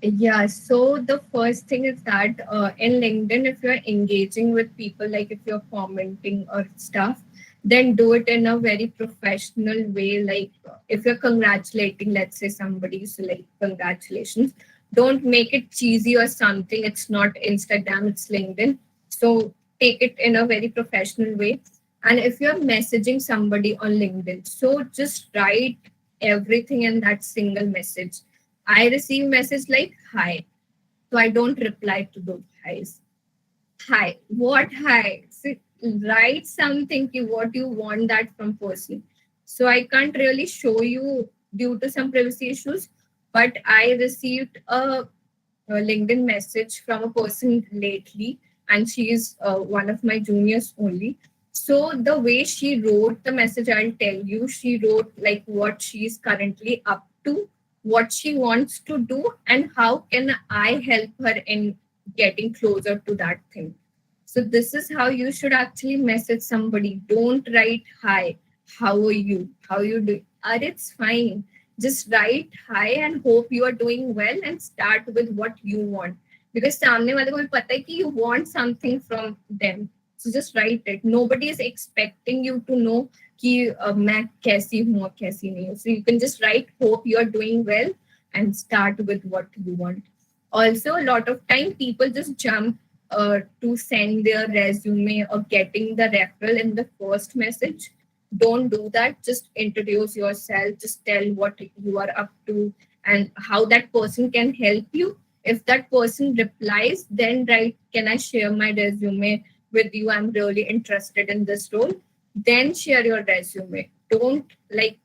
Yeah, so the first thing is that in LinkedIn, if you're engaging with people, like if you're commenting or stuff, then do it in a very professional way. Like if you're congratulating, let's say somebody, so like congratulations, don't make it cheesy or something. It's not Instagram, it's LinkedIn. So take it in a very professional way. And if you're messaging somebody on LinkedIn, so just write everything in that single message. I receive message like hi, so I don't reply to those hi's. Hi, what hi? So write something what you want that from person. So I can't really show you due to some privacy issues, but I received a LinkedIn message from a person lately, and she is one of my juniors only. So the way she wrote the message, I'll tell you, she wrote like what she is currently up to, what she wants to do, and how can I help her in getting closer to that thing. So this is how you should actually message somebody. Don't write hi. how are you? How you doing? It's fine. Just write hi and hope you are doing well and start with what you want. Because सामने वाले को भी पता है कि you want something from them. So just write it. Nobody is expecting you to know कि मैं कैसी हूँ और कैसी नहीं हूँ. So you can just write hope you are doing well and start with what you want. Also, a lot of time people just jump to send their resume or getting the referral in the first message. Don't do that. Just introduce yourself. Just tell what you are up to and how that person can help you. If that person replies, then write, can I share my resume with you? I'm really interested in this role. Then share your resume. Don't like,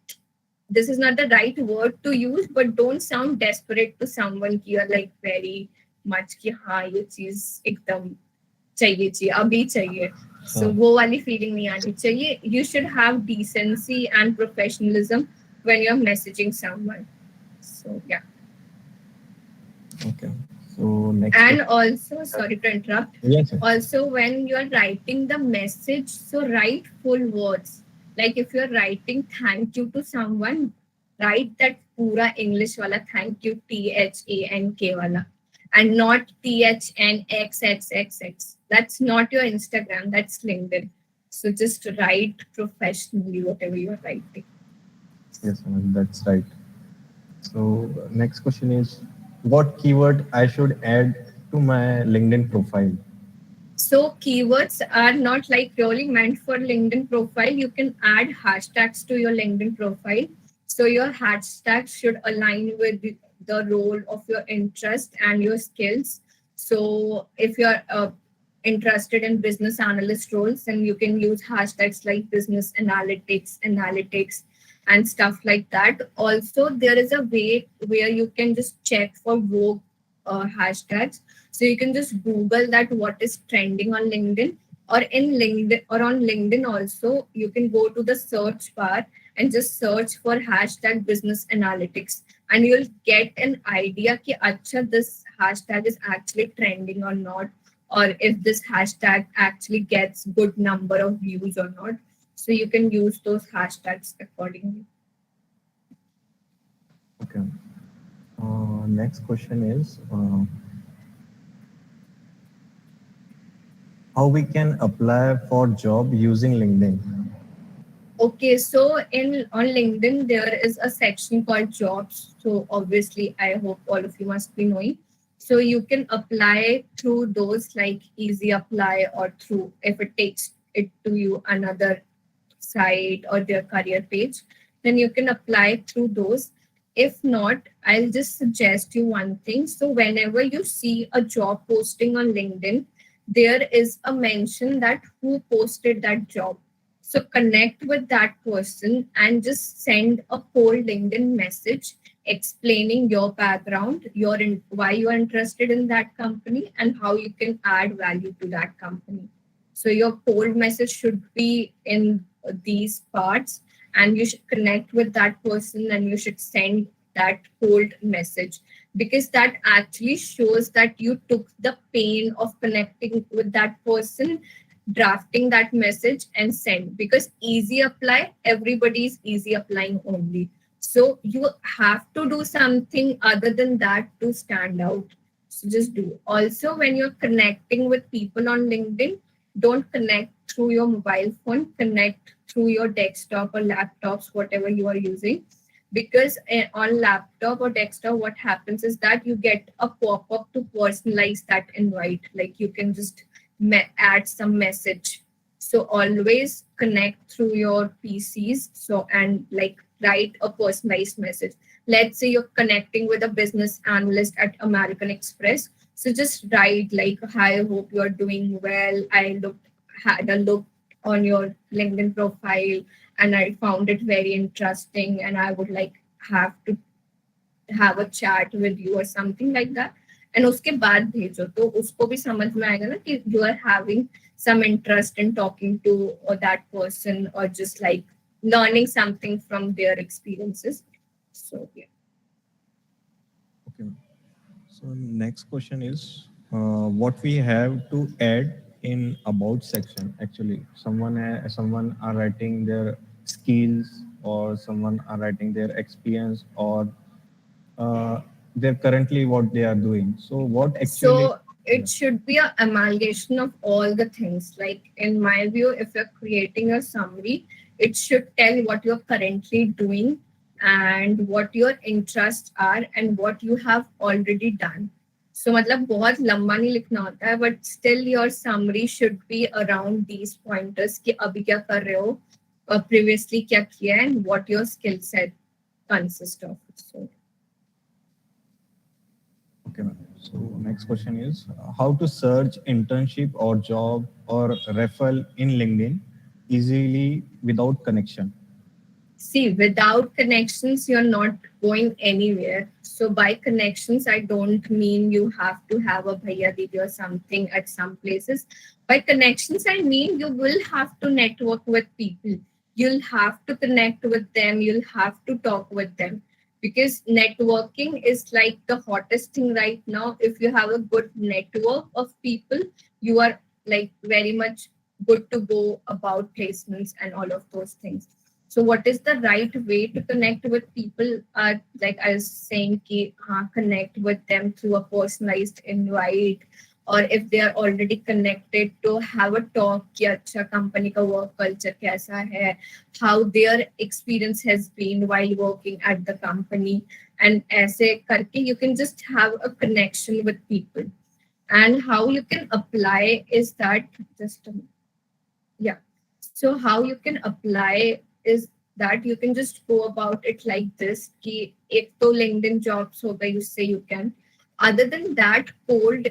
this is not the right word to use, but don't sound desperate to someone कि you're like very much कि हाँ ये चीज एकदम चाहिए अभी चाहिए. So वो वाली feeling नहीं आनी चाहिए. You should have decency and professionalism when you're messaging someone. So yeah. Okay. So next. And also, sorry to interrupt. Yes. Also, when you're writing the message, so write full words. Like if you're writing thank you to someone, write that pura English wala thank you, THANK wala, and not THNXXXX. That's not your Instagram, that's LinkedIn. So just write professionally whatever you're writing. Yes, that's right. So next question is, what keyword I should add to my LinkedIn profile? So keywords are not like really meant for LinkedIn profile. You can add hashtags to your LinkedIn profile. So your hashtags should align with the role of your interest and your skills. So if you're interested in business analyst roles, then you can use hashtags like business analytics, and stuff like that. Also, there is a way where you can just check for Vogue hashtags. So you can just Google that what is trending on LinkedIn, or in LinkedIn or on LinkedIn also, you can go to the search bar and just search for hashtag business analytics, and you'll get an idea कि अच्छा this hashtag is actually trending or not, or if this hashtag actually gets good number of views or not. So you can use those hashtags accordingly. Okay. Next question is, how we can apply for job using LinkedIn? Okay, so on LinkedIn there is a section called jobs. So obviously, I hope all of you must be knowing. So you can apply through those like easy apply, or through if it takes it to you another site or their career page, then you can apply through those. If not, I'll just suggest you one thing. So whenever you see a job posting on LinkedIn, there is a mention that who posted that job. So connect with that person and just send a whole LinkedIn message explaining your background, why you are interested in that company, and how you can add value to that company. So your cold message should be in these parts, and you should connect with that person and you should send that cold message, because that actually shows that you took the pain of connecting with that person, drafting that message and send. Because easy apply, everybody is easy applying only. So you have to do something other than that to stand out. So just do. Also, when you're connecting with people on LinkedIn, don't connect through your mobile phone, connect through your desktop or laptops, whatever you are using. Because on laptop or desktop, what happens is that you get a pop-up to personalize that invite. Like you can just add some message. So always connect through your PCs. So and like write a personalized message. Let's say you're connecting with a business analyst at American Express. So just write like, hi, hope you're doing well. Had a look on your LinkedIn profile and I found it very interesting and I would like have to have a chat with you or something like that. And उसके बाद भेजो तो उसको भी समझ में आएगा ना कि you are having some interest in talking to that person or just like learning something from their experiences. So yeah. Okay. So next question is, what we have to add in about section. Actually, someone are writing their skills, or someone are writing their experience, or they're currently what they are doing. So what actually? So it should be an amalgamation of all the things. Like in my view, if you're creating a summary, it should tell what you're currently doing and what your interests are and what you have already done. So मतलब बहुत लंबा नहीं लिखना होता है, but still your summary should be around these pointers कि अभी क्या कर रहे हो, previously क्या किया है, and what your skill set consists of. So Okay, ma'am. So next question is how to search internship or job or referral in LinkedIn easily without connection. see, without connections, you're not going anywhere. So by connections, I don't mean you have to have a bhaiya didi or something at some places. By connections, I mean you will have to network with people. You'll have to connect with them. You'll have to talk with them. Because networking is like the hottest thing right now. If you have a good network of people, you are like very much good to go about placements and all of those things. So what is the right way to connect with people? Like I was saying, connect with them through a personalized invite, or if they are already connected, to have a talk कि अच्छा company का work culture कैसा है, how their experience has been while working at the company, and ऐसे करके you can just have a connection with people. And how you can apply is that yeah. So how you can apply is that you can just go about it like this कि एक तो LinkedIn jobs होगा, you say you can. Other than that, cold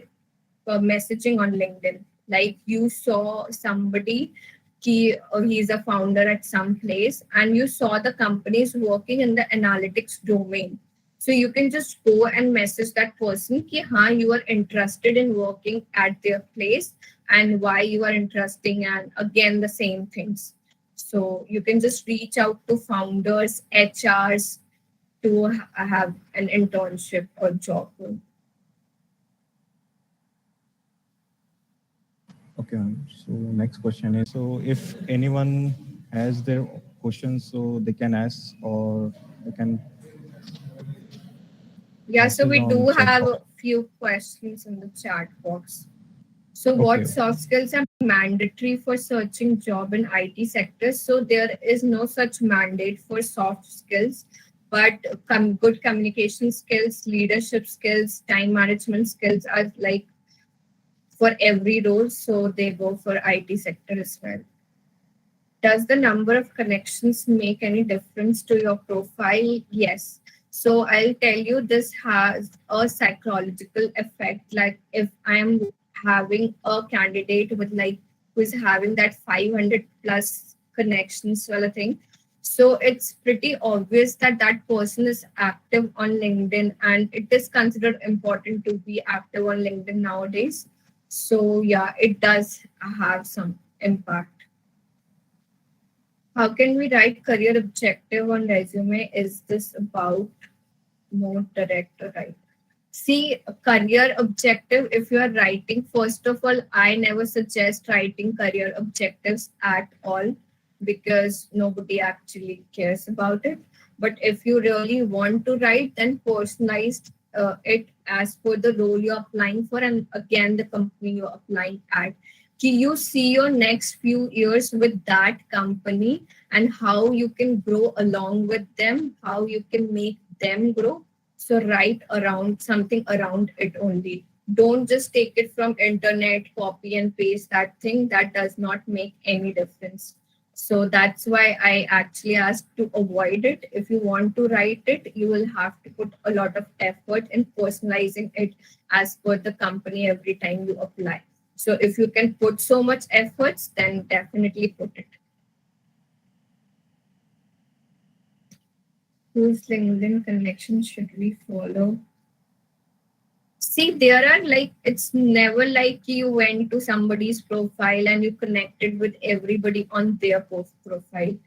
messaging on LinkedIn. Like you saw somebody he's a founder at some place and you saw the companies working in the analytics domain. So you can just go and message that person कि हाँ, you are interested in working at their place and why you are interested, and again the same things. So you can just reach out to founders, HRs to have an internship or job. Okay, ma'am. So next question is, so if anyone has their questions, so they can ask or they can. Yeah, so we message do on chat have box. a few questions in the chat box. So Okay. what soft skills are mandatory for searching job in IT sector? So there is no such mandate for soft skills, but good communication skills, leadership skills, time management skills are like for every role. So they go for IT sector as well. Does the number of connections make any difference to your profile? Yes. So I'll tell you, this has a psychological effect. Like if I am having a candidate with like who is having that 500 plus connections sort of thing, so it's pretty obvious that that person is active on LinkedIn, and it is considered important to be active on LinkedIn nowadays. So yeah, it does have some impact. How can we write career objective on resume? Is this about more direct or right? See, a career objective, if you are writing, first of all, I never suggest writing career objectives at all because nobody actually cares about it. But if you really want to write, then personalize it as per the role you're applying for and again the company you're applying at. You see your next few years with that company and how you can grow along with them, how you can make them grow. So write around something around it only. Don't just take it from internet, copy and paste that thing. That does not make any difference. So that's why I actually asked to avoid it. If you want to write it, you will have to put a lot of effort in personalizing it as per the company every time you apply. So if you can put so much efforts, then definitely put it. Whose LinkedIn connection should we follow? See, there are like, it's never like you went to somebody's profile and you connected with everybody on their profile.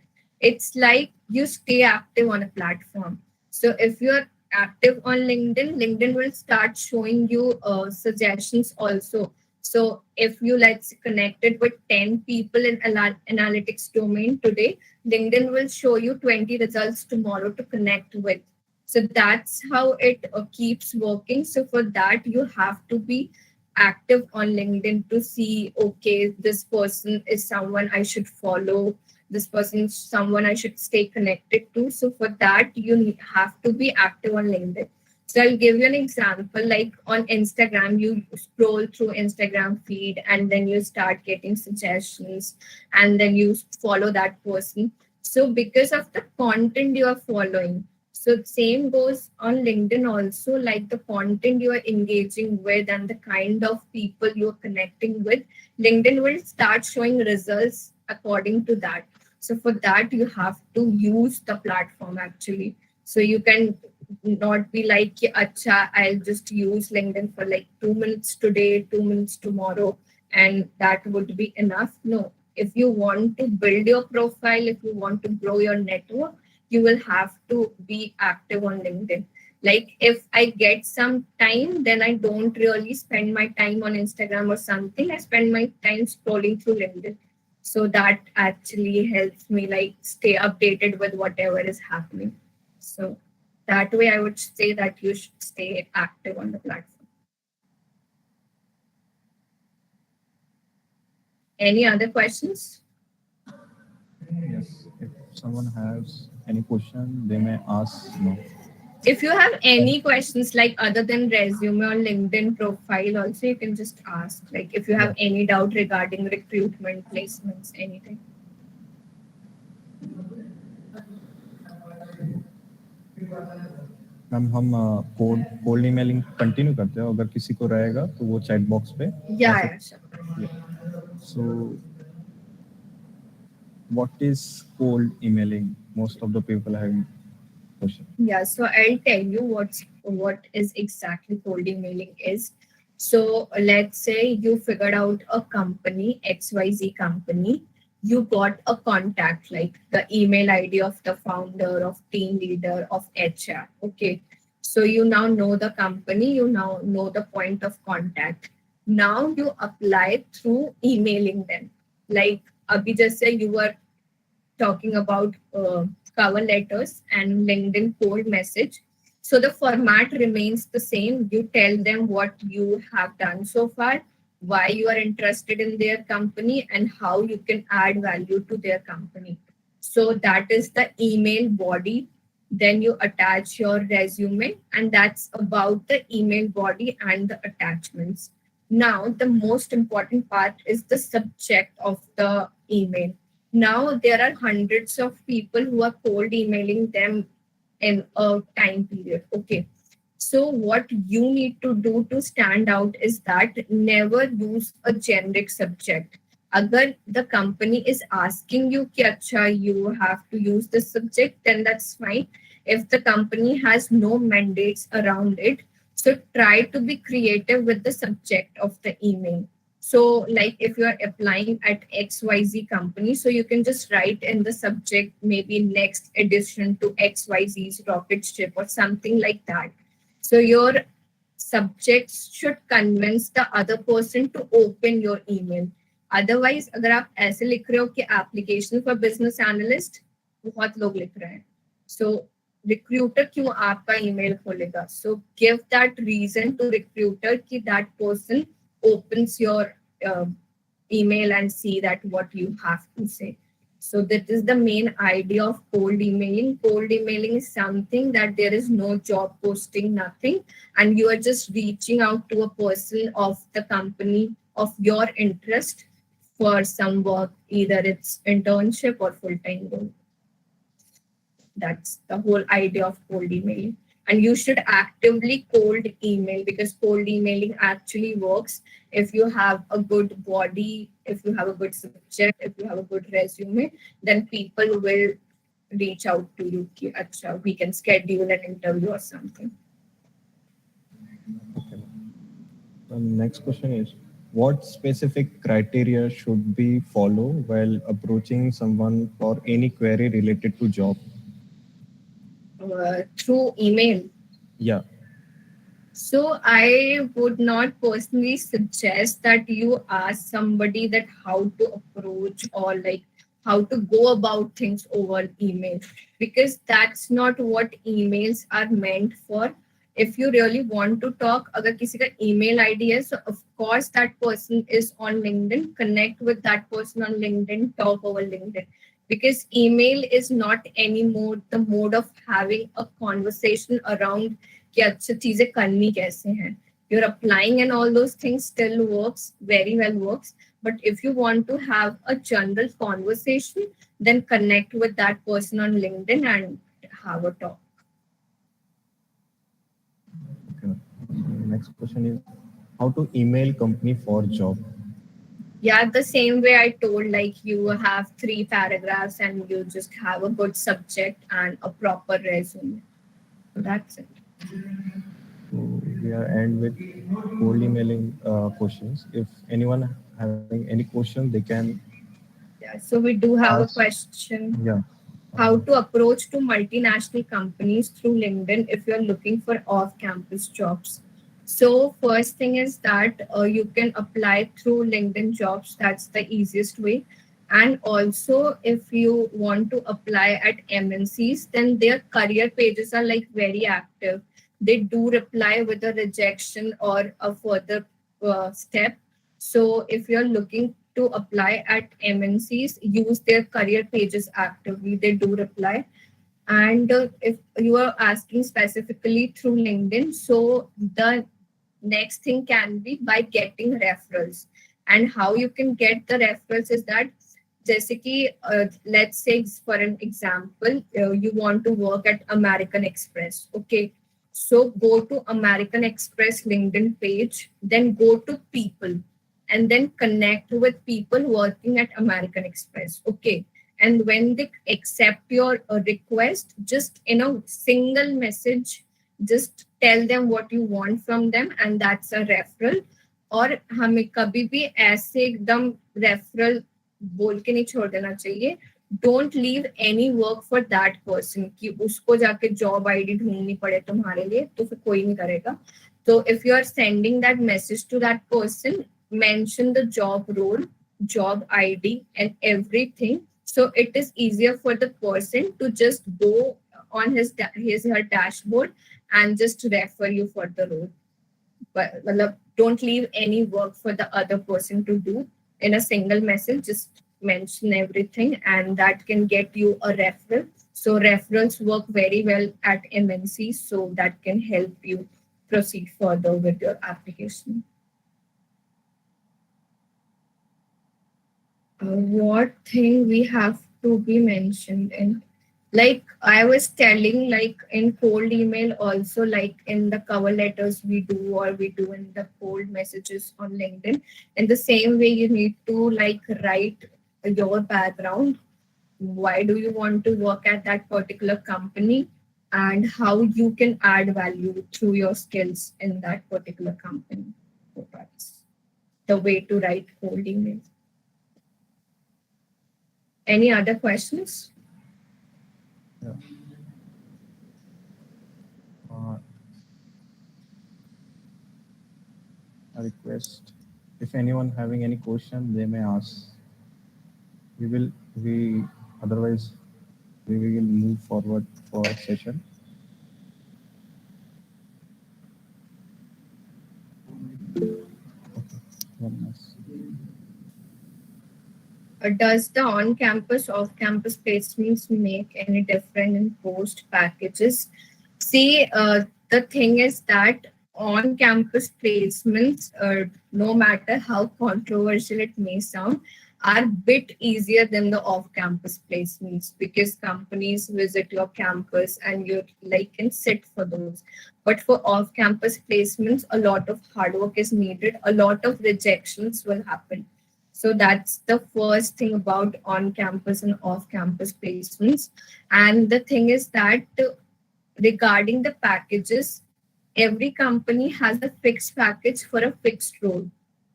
It's like you stay active on a platform. So if you're active on LinkedIn, LinkedIn will start showing you suggestions also. So if you let's connected with 10 people in analytics domain today, LinkedIn will show you 20 results tomorrow to connect with. So that's how it keeps working. So for that, you have to be active on LinkedIn to see, okay, this person is someone I should follow. This person is someone I should stay connected to. So for that, you have to be active on LinkedIn. So I'll give you an example. Like on Instagram, you scroll through Instagram feed and then you start getting suggestions and then you follow that person. So because of the content you are following, so same goes on LinkedIn also, like the content you are engaging with and the kind of people you are connecting with, LinkedIn will start showing results according to that. So for that, you have to use the platform actually. So you can not be like, Acha, I'll just use LinkedIn for like 2 minutes today, 2 minutes tomorrow, and that would be enough. No, if you want to build your profile, if you want to grow your network, you will have to be active on LinkedIn. Like if I get some time, then I don't really spend my time on Instagram or something. I spend my time scrolling through LinkedIn. So that actually helps me like stay updated with whatever is happening. So that way I would say that you should stay active on the platform. Any other questions? Yes. If someone has any question, they may ask. No. If you have any questions like other than resume or LinkedIn profile, also you can just ask. Like if you have any doubt regarding recruitment, placements, anything. Ma'am हम cold emailing continue करते हैं, अगर किसी को रहेगा तो वो chat box पे Yeah, sure. So what is cold emailing? Most of the people have question. Yeah, so I'll tell you what is exactly cold emailing is. So let's say you figured out a company, XYZ company. You got a contact, like the email ID of the founder, of team leader, of HR. Okay. So you now know the company, you now know the point of contact. Now you apply through emailing them. Like Abhi just say you were talking about cover letters and LinkedIn cold message. So the format remains the same. You tell them what you have done so far, why you are interested in their company, and how you can add value to their company. So that is the email body. Then you attach your resume, and that's about the email body and the attachments. Now, the most important part is the subject of the email. Now there are hundreds of people who are cold emailing them in a time period. Okay. So what you need to do to stand out is that never use a generic subject. Agar the company is asking you कि अच्छा you have to use this subject, then that's fine. If the company has no mandates around it, so try to be creative with the subject of the email. So like if you are applying at XYZ company, so you can just write in the subject, maybe next addition to XYZ's rocket ship or something like that. So your subjects should convince the other person to open your email. Otherwise, अगर आप ऐसे लिख रहे हो कि application for business analyst, बहुत लोग लिख रहे हैं. So recruiter क्यों आपका email खोलेगा? So give that reason to recruiter कि that person opens your email and see that what you have to say. So that is the main idea of cold emailing. Cold emailing is something that there is no job posting, nothing, and you are just reaching out to a person of the company of your interest for some work, either it's internship or full-time role. That's the whole idea of cold emailing. And you should actively cold email, because cold emailing actually works if you have a good body, if you have a good subject, if you have a good resume, then people will reach out to you. Ki, Acha, we can schedule an interview or something. Okay. The next question is, what specific criteria should we follow while approaching someone for any query related to job? Through email. Yeah. So I would not personally suggest that you ask somebody that how to approach or like how to go about things over email, because that's not what emails are meant for. If you really want to talk, अगर किसी का email ID है, so of course that person is on LinkedIn. Connect with that person on LinkedIn. Talk over LinkedIn, because email is not anymore the mode of having a conversation around कि अच्छा चीजें करनी कैसे हैं. You're applying and all those things still works, very well works. But if you want to have a general conversation, then connect with that person on LinkedIn and have a talk. Okay. Next question is how to email company for job. Yeah, the same way I told, like you have 3 paragraphs and you just have a good subject and a proper resume. So that's it. So we are end with cold emailing questions. If anyone having any questions, they can Yeah, so we do have a ask. question. Yeah. How to approach to multinational companies through LinkedIn if you're looking for off-campus jobs. So first thing is that you can apply through LinkedIn jobs. That's the easiest way. And also, if you want to apply at MNCs, then their career pages are like very active. They do reply with a rejection or a further step. So if you're looking to apply at MNCs, use their career pages actively. They do reply. And if you are asking specifically through LinkedIn, so the next thing can be by getting referrals. And how you can get the referrals is that, जैसे कि let's say for an example, you want to work at American Express. Okay, so go to American Express LinkedIn page, then go to people, and then connect with people working at American Express. Okay. And when they accept your request, just in a single message, just tell them what you want from them, and that's a referral. और हमें कभी भी ऐसे एकदम referral बोल के नहीं छोड़ देना चाहिए. Don't leave any work for that person कि उसको जाके जॉब आईडी ढूंढनी पड़े तुम्हारे लिए, तो फिर कोई नहीं करेगा. So if you are sending that message to that person, mention the job role, job ID, and everything. So it is easier for the person to just go on his her dashboard and just refer you for the role. But don't leave any work for the other person to do in a single message. Just mention everything, and that can get you a referral. So referrals work very well at MNC, so that can help you proceed further with your application. What thing we have to be mentioned in, like I was telling, like in cold email also, like in the cover letters we do, or we do in the cold messages on LinkedIn, in the same way you need to like write your background. Why do you want to work at that particular company, and how you can add value through your skills in that particular company. So that's the way to write cold emails. Any other questions? Yeah. A request. If anyone having any question, they may ask. Otherwise we will move forward for session. Does the on-campus, off-campus placements make any difference in post packages? See, the thing is that on-campus placements, no matter how controversial it may sound, are a bit easier than the off-campus placements, because companies visit your campus and you like can sit for those. But for off-campus placements, a lot of hard work is needed. A lot of rejections will happen. So that's the first thing about on-campus and off-campus placements. And the thing is that regarding the packages, every company has a fixed package for a fixed role.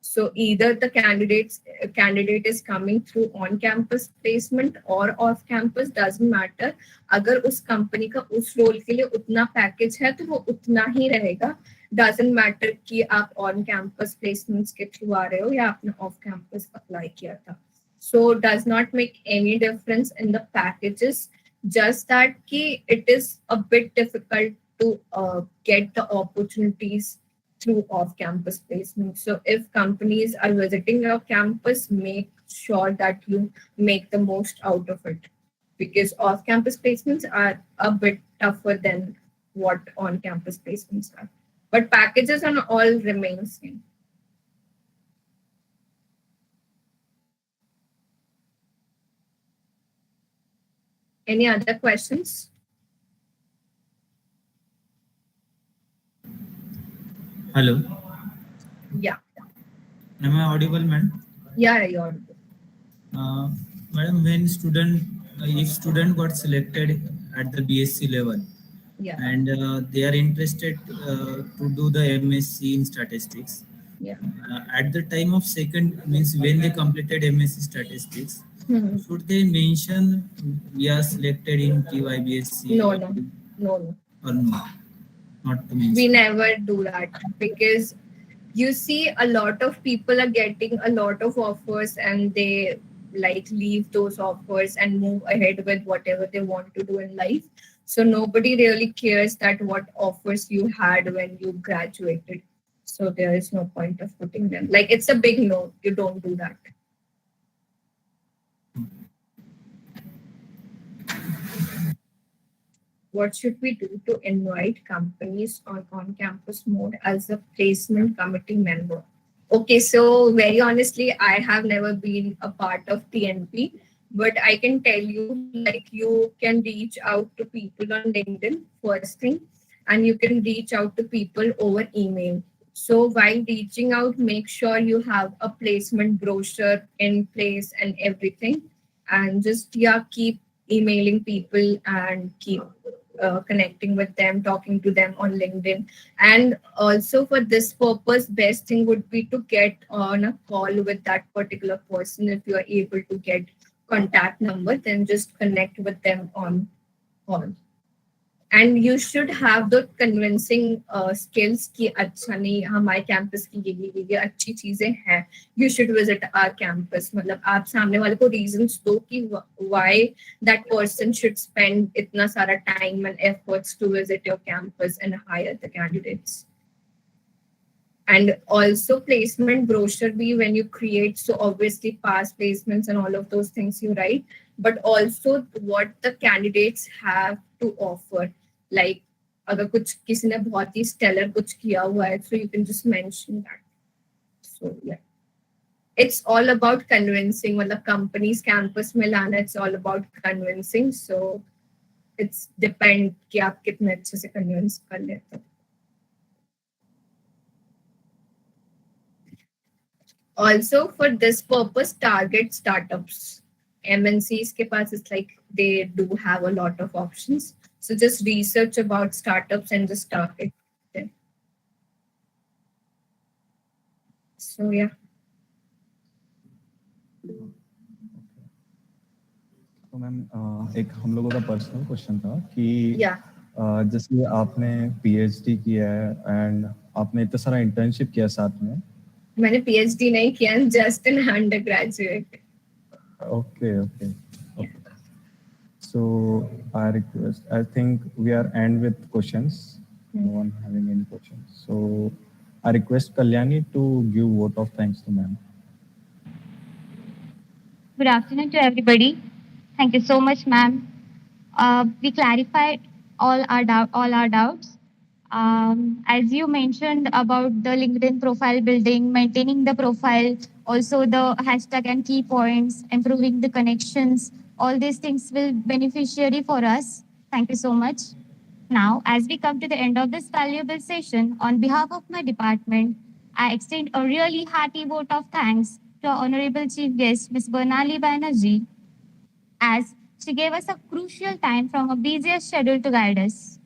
So either the candidate is coming through on-campus placement or off-campus, doesn't matter. अगर उस company का उस role के लिए उतना package है तो वो उतना ही रहेगा. Doesn't matter कि आप on-campus placements के थ्रू आ रहे हो या आपने off-campus अप्लाई किया था. So does not make any difference in the packages. Just that कि it is a bit difficult to get the opportunities through off-campus placement. So if companies are visiting your campus, make sure that you make the most out of it, because off-campus placements are a bit tougher than what on-campus placements are. But packages on all remain same. Any other questions? Hello. Yeah. Am I audible, madam? Yeah, you're audible. Madam, when if student got selected at the BSc level, Yeah. and they are interested to do the MSc in statistics, Yeah. at the time of second, means when they completed MSc statistics, should they mention we are selected in TYBSc? No. Or no? Not to mention. We never do that, because you see a lot of people are getting a lot of offers and they like leave those offers and move ahead with whatever they want to do in life. So nobody really cares that what offers you had when you graduated. So there is no point of putting them. Like, it's a big no. You don't do that. What should we do to invite companies on campus mode as a placement committee member? Okay, so very honestly, I have never been a part of TNP, but I can tell you, like, you can reach out to people on LinkedIn first thing, and you can reach out to people over email. So while reaching out, make sure you have a placement brochure in place and everything, and just keep emailing people and keep connecting with them, talking to them on LinkedIn. And also for this purpose, best thing would be to get on a call with that particular person. If you are able to get contact number, then just connect with them on call. And you should have the convincing skills कि अच्छा नहीं, हमारे campus की ये अच्छी चीजें हैं. You should visit our campus. मतलब आप सामने वाले को reasons दो कि why that person should spend इतना सारा time and efforts to visit your campus and hire the candidates. And also placement brochure be when you create, so obviously past placements and all of those things you write, but also what the candidates have to offer. Like अगर कुछ किसी ने बहुत ही stellar कुछ किया हुआ है, so you can just mention that. So yeah, it's all about convincing. मतलब companies campus में लाना, it's all about convincing. So it's depend कि आप कितने अच्छे से convince कर लेते हो. Also for this purpose, target startups. MNCs के पास, it's like they do have a lot of options. So just research about startups and just target them. So yeah. तो मैम एक हम लोगों का पर्सनल क्वेश्चन था कि जैसे आपने पीएचडी किया है एंड आपने इतना सारा इंटर्नशिप किया साथ में. मैंने पीएचडी नहीं किया, just an undergraduate. Okay. So I think we are end with questions. No one having any questions. So I request Kalyani to give vote of thanks to ma'am. Good afternoon to everybody. Thank you so much, ma'am. We clarified all our doubts. As you mentioned about the LinkedIn profile building, maintaining the profile, also the hashtag and key points, improving the connections, all these things will beneficiary for us. Thank you so much. Now, as we come to the end of this valuable session, on behalf of my department, I extend a really hearty vote of thanks to our Honorable Chief Guest, Ms. Barnali Banerjee, as she gave us a crucial time from her busiest schedule to guide us.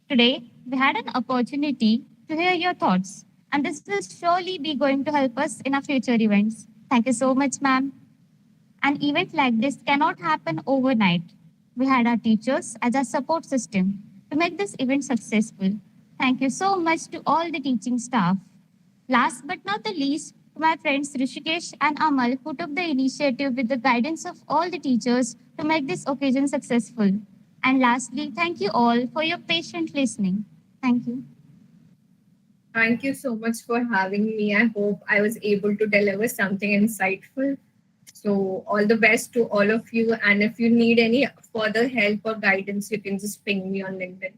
Today, we had an opportunity to hear your thoughts, and this will surely be going to help us in our future events. Thank you so much, ma'am. An event like this cannot happen overnight. We had our teachers as our support system to make this event successful. Thank you so much to all the teaching staff. Last but not the least, to my friends Rishikesh and Amal, who took the initiative with the guidance of all the teachers to make this occasion successful. And lastly, thank you all for your patient listening. Thank you. Thank you so much for having me. I hope I was able to deliver something insightful. So, all the best to all of you. And if you need any further help or guidance, you can just ping me on LinkedIn.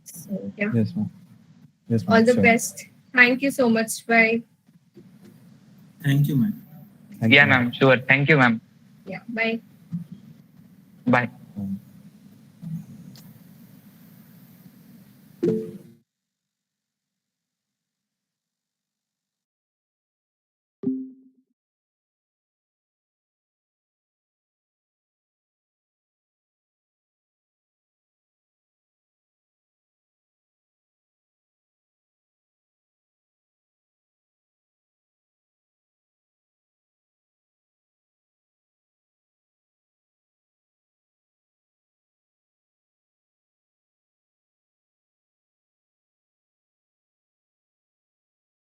So, yeah. Yes, ma'am. Yes, ma'am. All the Sure. best. Thank you so much. Bye. Thank you, ma'am. Thank you, Yeah, ma'am. Sure. Thank you, ma'am. Yeah. Bye. Bye. ma'am.